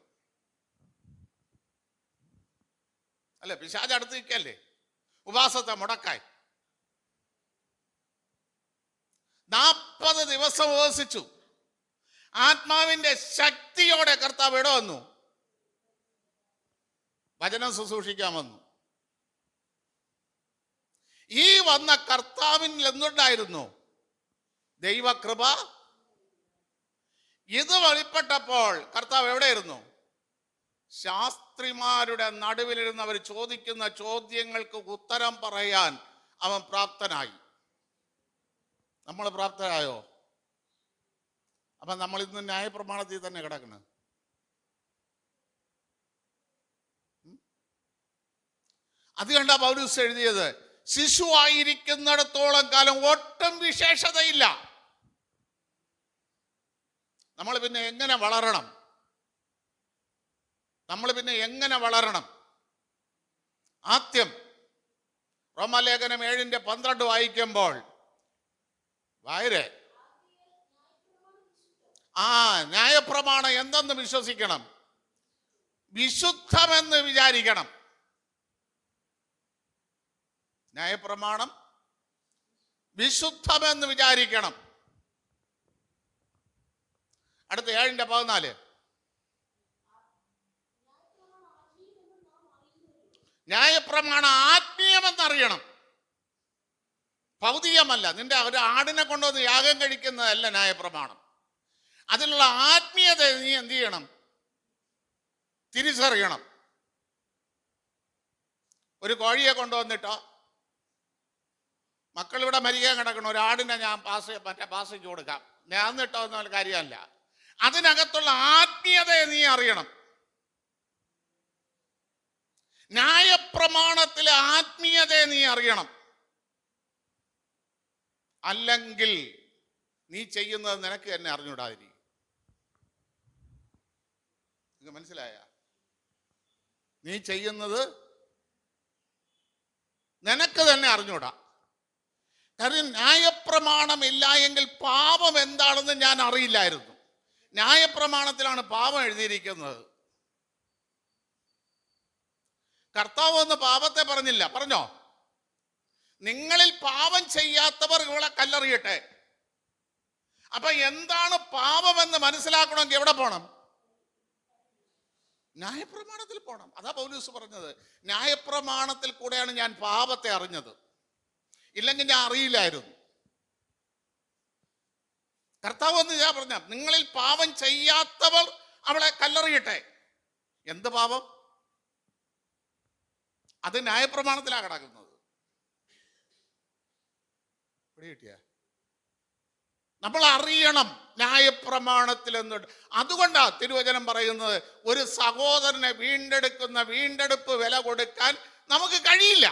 അല്ലെ? പിശാച് അടുത്ത് നിൽക്കല്ലേ, ഉപവാസത്തെ മുടക്കായി. 40 ദിവസം ഉപവസിച്ചു. ആത്മാവിന്റെ ശക്തിയോടെ കർത്താവ് എവിടെ വന്നു? വചനം ശുശ്രൂഷിക്കാൻ വന്നു. ഈ വന്ന കർത്താവിൽ എന്തുണ്ടായിരുന്നു? ദൈവകൃപ. ഇത് വെളിപ്പെട്ടപ്പോൾ കർത്താവ് എവിടെയിരുന്നു? ശാസ്ത്രിമാരുടെ നടുവിലിരുന്ന് അവർ ചോദിക്കുന്ന ചോദ്യങ്ങൾക്ക് ഉത്തരം പറയാൻ അവൻ പ്രാപ്തനായി. നമ്മൾ പ്രാപ്തരായോ? അപ്പം നമ്മൾ ഇന്ന് ന്യായപ്രമാണത്തിൽ തന്നെ കിടക്കണം. അത് കണ്ടാ പൗലോസ് എഴുതിയത്, ശിശുവായിരിക്കുന്നിടത്തോളം കാലം ഒട്ടും വിശേഷതയില്ല. നമ്മൾ പിന്നെ എങ്ങനെ വളരണം? ആദ്യം റോമാലേഖനം 7:12 വായിക്കുമ്പോൾ വായരെ ന്യായപ്രമാണം എന്തെന്ന് വിശ്വസിക്കണം, വിശുദ്ധമെന്ന് വിചാരിക്കണം. ന്യായപ്രമാണം വിശുദ്ധമെന്ന് വിചാരിക്കണം. അടുത്ത 7:14 ന്യായപ്രമാണം ആത്മീയമെന്നറിയണം, ഭൗതികമല്ല. നിന്റെ ഒരു ആടിനെ കൊണ്ടുവന്ന് യാഗം കഴിക്കുന്നതല്ല ന്യായപ്രമാണം. അതിലുള്ള ആത്മീയത നീ എന്ത് ചെയ്യണം? തിരിച്ചറിയണം. ഒരു കോഴിയെ കൊണ്ടുവന്നിട്ടോ, മക്കളിവിടെ മരിക്കാൻ കിടക്കണം, ഒരു ആടിനെ ഞാൻ പാസയ്ക്ക് കൊടുക്കാം, ഞാൻ നിട്ടോ എന്ന കാര്യമല്ല. അതിനകത്തുള്ള ആത്മീയതയെ നീ അറിയണം. ന്യായപ്രമാണത്തിലെ ആത്മീയതയെ നീ അറിയണം. അല്ലെങ്കിൽ നീ ചെയ്യുന്നത് നിനക്ക് തന്നെ അറിഞ്ഞൂടാതിരിക്കും. നിങ്ങൾക്ക് മനസ്സിലായ? നീ ചെയ്യുന്നത് നിനക്ക് തന്നെ അറിഞ്ഞൂടാ. കാര്യം ന്യായപ്രമാണം ഇല്ല എങ്കിൽ പാപം എന്താണെന്ന് ഞാൻ അറിയില്ലായിരുന്നു. ന്യായപ്രമാണത്തിലാണ് പാപം എഴുതിയിരിക്കുന്നത്. കർത്താവ് ഒന്ന് പാപത്തെ പറഞ്ഞില്ല, പറഞ്ഞോ? നിങ്ങളിൽ പാപം ചെയ്യാത്തവർ ഇവളെ കല്ലെറിയട്ടെ. അപ്പൊ എന്താണ് പാപമെന്ന് മനസ്സിലാക്കണമെങ്കിൽ എവിടെ പോണം? ന്യായപ്രമാണത്തിൽ പോണം. അതാ പൗലോസ് പറഞ്ഞത്, ന്യായപ്രമാണത്തിൽ കൂടെയാണ് ഞാൻ പാപത്തെ അറിഞ്ഞത്, ഇല്ലെങ്കിൽ ഞാൻ അറിയില്ലായിരുന്നു. കർത്താവ് എന്ന് ഞാൻ പറഞ്ഞ, നിങ്ങളിൽ പാപം ചെയ്യാത്തവർ അവളെ കല്ലെറിയട്ടെ. എന്ത് പാപം? അത് ന്യായപ്രമാണത്തിലാണ് കിടക്കുന്നത്. കിട്ടിയ നമ്മൾ അറിയണം ന്യായപ്രമാണത്തിൽ എന്നുണ്ട്. അതുകൊണ്ടാ തിരുവചനം പറയുന്നത്, ഒരു സഹോദരനെ വീണ്ടെടുപ്പ് വില കൊടുക്കാൻ നമുക്ക് കഴിയില്ല.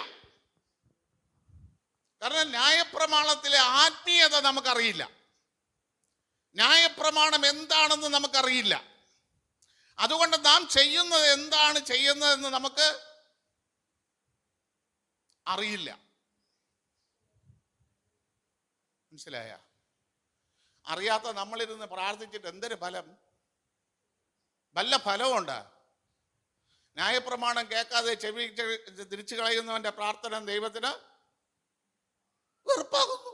കാരണം ന്യായപ്രമാണത്തിലെ ആത്മീയത നമുക്കറിയില്ല, ന്യായപ്രമാണം എന്താണെന്ന് നമുക്കറിയില്ല. അതുകൊണ്ട് നാം ചെയ്യുന്നത് എന്താണ് ചെയ്യുന്നതെന്ന് നമുക്ക് അറിയില്ല. മനസ്സിലായ? അറിയാത്ത നമ്മളിരുന്ന് പ്രാർത്ഥിച്ചിട്ട് എന്തൊരു ഫലം? വല്ല ഫലമുണ്ട്? ന്യായപ്രമാണം കേൾക്കാതെ ചെവി തിരിച്ചു കളയുന്നവന്റെ പ്രാർത്ഥന ദൈവത്തിന് വെറുപ്പാകുന്നു.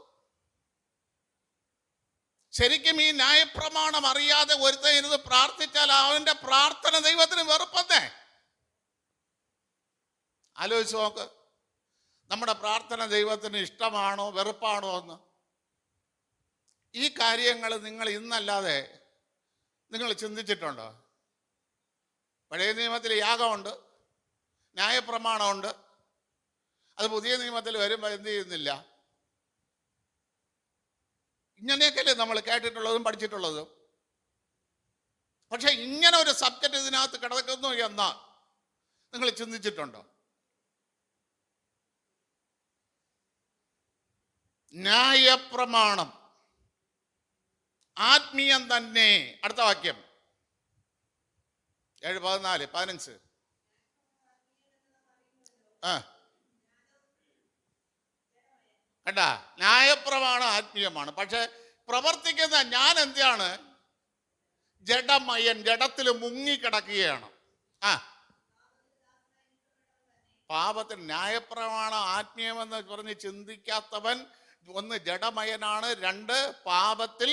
ശരിക്കും ഈ ന്യായപ്രമാണം അറിയാതെ ഒരുത്തൻ ഇരുന്ന് പ്രാർത്ഥിച്ചാൽ അവന്റെ പ്രാർത്ഥന ദൈവത്തിന് വെറുപ്പന്നേ. ആലോചിച്ച് നോക്ക്, നമ്മുടെ പ്രാർത്ഥന ദൈവത്തിന് ഇഷ്ടമാണോ വെറുപ്പാണോ എന്ന്. ഈ കാര്യങ്ങൾ നിങ്ങൾ ഇന്നല്ലാതെ നിങ്ങൾ ചിന്തിച്ചിട്ടുണ്ടോ? പഴയ നിയമത്തിൽ യാഗമുണ്ട്, ന്യായപ്രമാണമുണ്ട്. അത് പുതിയ നിയമത്തിൽ വരുമ്പോൾ എന്ത് ചെയ്യുന്നില്ല? ഇങ്ങനെയൊക്കെയല്ലേ നമ്മൾ കേട്ടിട്ടുള്ളതും പഠിച്ചിട്ടുള്ളതും. പക്ഷെ ഇങ്ങനെ ഒരു സബ്ജക്റ്റ് ഇതിനകത്ത് കിടക്കുന്നു എന്ന് നിങ്ങൾ ചിന്തിച്ചിട്ടുണ്ടോ? ന്യായപ്രമാണം ആത്മീയം തന്നെ. അടുത്ത വാക്യം 7:14-15. കണ്ടാ, ന്യായപ്രമാണം ആത്മീയമാണ്, പക്ഷെ പ്രവർത്തിക്കുന്ന ഞാൻ എന്താണ്? ജഡമയൻ, ജഡത്തിൽ മുങ്ങിക്കിടക്കുകയാണ്. പാപത്തിൽ ന്യായപ്രമാണം ആത്മീയമെന്ന് പറഞ്ഞ് ചിന്തിക്കാത്തവൻ ഒന്ന് ജഡമയനാണ്, രണ്ട് പാപത്തിൽ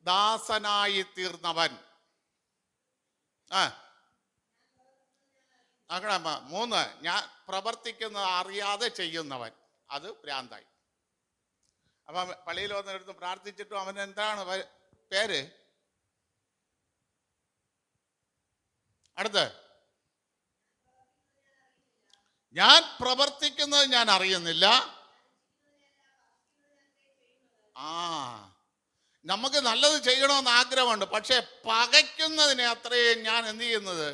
ദാസനായി തീർന്നവൻ. മൂന്ന്, ഞാൻ പ്രവർത്തിക്കുന്നത് അറിയാതെ ചെയ്യുന്നവൻ, അത് ഭ്രാന്തായി. അപ്പൊ പള്ളിയിൽ വന്നെടുത്ത് പ്രാർത്ഥിച്ചിട്ടും അവൻ എന്താണ് പേര്? അടുത്ത്, ഞാൻ പ്രവർത്തിക്കുന്നത് ഞാൻ അറിയുന്നില്ല, നമുക്ക് നല്ലത് ചെയ്യണമെന്ന് ആഗ്രഹമുണ്ട്, പക്ഷെ പകയ്ക്കുന്നതിനെ അത്രയും ഞാൻ എന്ത് ചെയ്യുന്നത്?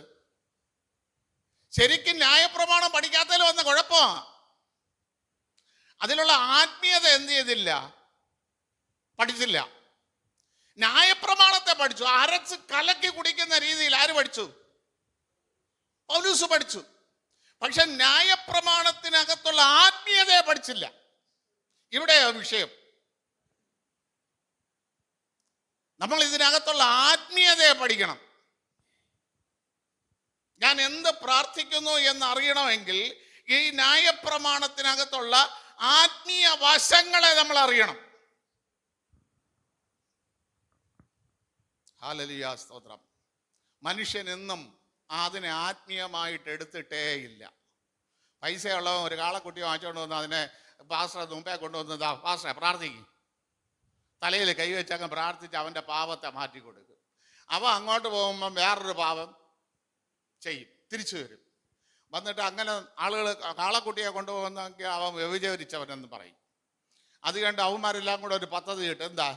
ശരിക്കും ന്യായപ്രമാണം പഠിക്കാത്തതിൽ വന്ന കുഴപ്പമാണ്. അതിലുള്ള ആത്മീയത എന്ത് ചെയ്തില്ല? പഠിച്ചില്ല. ന്യായപ്രമാണത്തെ പഠിച്ചു, അരച്ച് കലക്കി കുടിക്കുന്ന രീതിയിൽ ആര് പഠിച്ചു? പൗലൂസ് പഠിച്ചു. പക്ഷെ ന്യായപ്രമാണത്തിനകത്തുള്ള ആത്മീയതയെ പഠിച്ചില്ല. ഇവിടെയോ വിഷയം. നമ്മൾ ഇതിനകത്തുള്ള ആത്മീയതയെ പഠിക്കണം. ഞാൻ എന്ത് പ്രാർത്ഥിക്കുന്നു എന്നറിയണമെങ്കിൽ ഈ ന്യായപ്രമാണത്തിനകത്തുള്ള ആത്മീയ വശങ്ങളെ നമ്മൾ അറിയണം. ഹല്ലേലൂയ, സ്തോത്രം. മനുഷ്യൻ എന്നും അതിനെ ആത്മീയമായിട്ട് എടുത്തിട്ടേ ഇല്ല. പൈസയുള്ളവൻ ഒരു കാളക്കുട്ടി വാങ്ങിച്ചുകൊണ്ട് വന്ന് അതിനെ പാസ്റ്റർ മുമ്പേ കൊണ്ടുവന്നതാ, പാസ്റ്ററെ പ്രാർത്ഥിക്കും, തലയിൽ കൈവച്ചങ്ങ് പ്രാർത്ഥിച്ച് അവൻ്റെ പാപത്തെ മാറ്റി കൊടുക്കും. അവൻ അങ്ങോട്ട് പോകുമ്പം വേറൊരു പാപം ചെയ്യും, തിരിച്ചു വരും. വന്നിട്ട് അങ്ങനെ ആളുകൾ കാളക്കുട്ടിയെ കൊണ്ടുപോകുന്നെങ്കിൽ അവൻ വ്യഭിചരിച്ചവനെന്ന് പറയും. അത് കണ്ട് അവന്മാരെല്ലാം കൂടെ ഒരു പദ്ധതി ഇട്ട് എന്താ,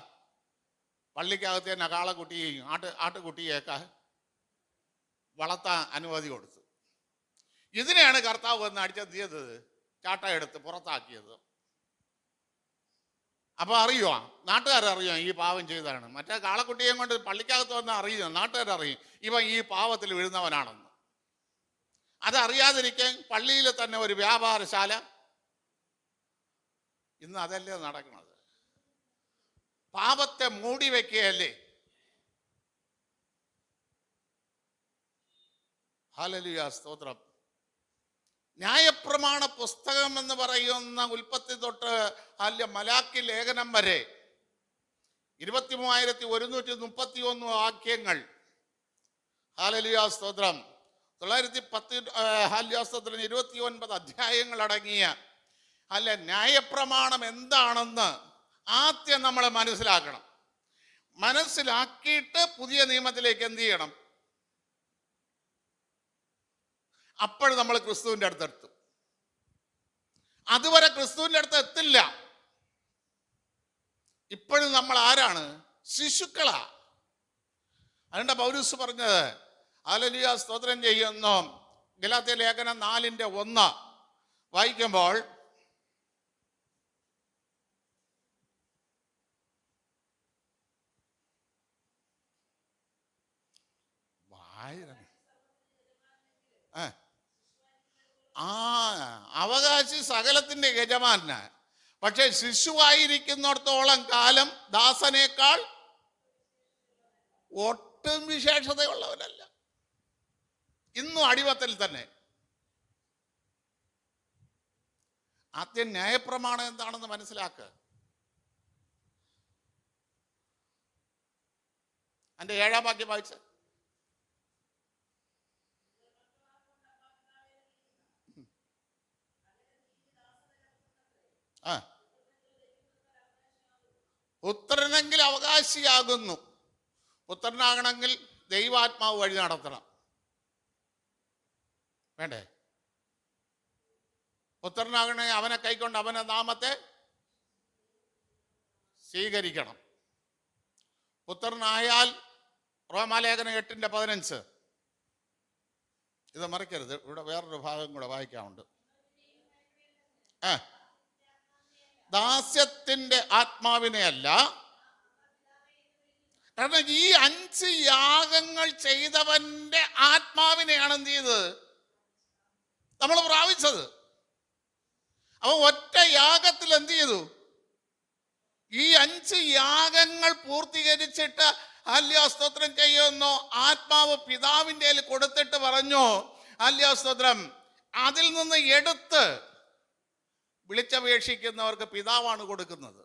പള്ളിക്കകത്ത് തന്നെ കാളക്കുട്ടിയെയും ആട്ടുകുട്ടിയൊക്കെ വളർത്താൻ അനുമതി കൊടുത്തു. ഇതിനെയാണ് കർത്താവ് വന്ന് അടിച്ചെന്ത് ചെയ്തത്? ചാട്ട എടുത്ത് പുറത്താക്കിയത്. അപ്പൊ അറിയുക, നാട്ടുകാരറിയാം ഈ പാവം ചെയ്തതാണ്. മറ്റേ കാളക്കുട്ടിയെ കൊണ്ട് പള്ളിക്കകത്ത് വന്ന് അറിയുക, നാട്ടുകാരറിയും ഇവൻ ഈ പാവത്തിൽ വീഴുന്നവനാണെന്ന്. അതറിയാതിരിക്കാൻ പള്ളിയിൽ തന്നെ ഒരു വ്യാപാരശാല. ഇന്ന് അതല്ലേ നടക്കുന്നത്? പാപത്തെ മൂടി വെക്കുകയല്ലേ. ഹല്ലേലൂയ, സ്തോത്രം. ന്യായപ്രമാണ പുസ്തകം എന്ന് പറയുന്ന ഉൽപ്പത്തി തൊട്ട് മലാക്കി ലേഖനം വരെ 23,131 വാക്യങ്ങൾ. ഹല്ലേലൂയ, സ്തോത്രം. 910 ഹല്ലേലൂയ, സ്തോത്രം. 29 അധ്യായങ്ങൾ അടങ്ങിയ ന്യായപ്രമാണം എന്താണെന്ന് ആദ്യം നമ്മൾ മനസ്സിലാക്കണം. മനസ്സിലാക്കിയിട്ട് പുതിയ നിയമത്തിലേക്ക് എന്ത് ചെയ്യണം? അപ്പോൾ നമ്മൾ ക്രിസ്തുവിൻ്റെ അടുത്തെത്തും. അതുവരെ ക്രിസ്തുവിൻ്റെ അടുത്ത് എത്തില്ല. ഇപ്പോഴും നമ്മൾ ആരാണ്? ശിശുക്കളാ. അതുകൊണ്ട് പൗലൂസ് പറഞ്ഞത്, ഹല്ലേലൂയ, സ്തോത്രം ചെയ്യുന്നു, ഗലാത്യ ലേഖനം 4:1 വായിക്കുമ്പോൾ അവകാശി സകലത്തിന്റെ യജമാനാ, പക്ഷെ ശിശുവായിരിക്കുന്നിടത്തോളം കാലം ദാസനേക്കാൾ ഒട്ടും വിശേഷതയുള്ളവനല്ല. ഇന്നും അടിമത്തിൽ തന്നെ. ആദ്യം ന്യായപ്രമാണം എന്താണെന്ന് മനസ്സിലാക്കുക. അതിന്റെ 7-ാം വാക്യം വായിച്ച പുത്രനെങ്കിൽ അവകാശിയാകുന്നു. പുത്രനാകണമെങ്കിൽ ദൈവാത്മാവ് വഴി നടത്തണം. വേണ്ടേ? പുത്രനാകണേ അവനെ കൈക്കൊണ്ട് അവനെ നാമത്തെ സ്വീകരിക്കണം. പുത്രനായാൽ റോമാലേഖനം 8:15. ഇത് മറിക്കരുത്, ഇവിടെ വേറൊരു ഭാഗം കൂടെ വായിക്കാറുണ്ട്. ദാസ്യത്തിന്റെ ആത്മാവിനെ അല്ല. കാരണം ഈ 5 യാഗങ്ങൾ ചെയ്തവന്റെ ആത്മാവിനെയാണ് എന്ത് ചെയ്തത്? നമ്മൾ പ്രാപിച്ചത്. അവൻ ഒറ്റ യാഗത്തിൽ എന്ത് ചെയ്തു? ഈ 5 യാഗങ്ങൾ പൂർത്തീകരിച്ചിട്ട് ഹല്ലേലൂയ, സ്തോത്രം ചെയ്യുന്നു. ആത്മാവ് പിതാവിൻ്റെ കയ്യിൽ കൊടുത്തിട്ട് പറഞ്ഞു, ഹല്ലേലൂയ, സ്തോത്രം, അതിൽ നിന്ന് എടുത്ത് വിളിച്ചപേക്ഷിക്കുന്നവർക്ക് പിതാവാണ് കൊടുക്കുന്നത്.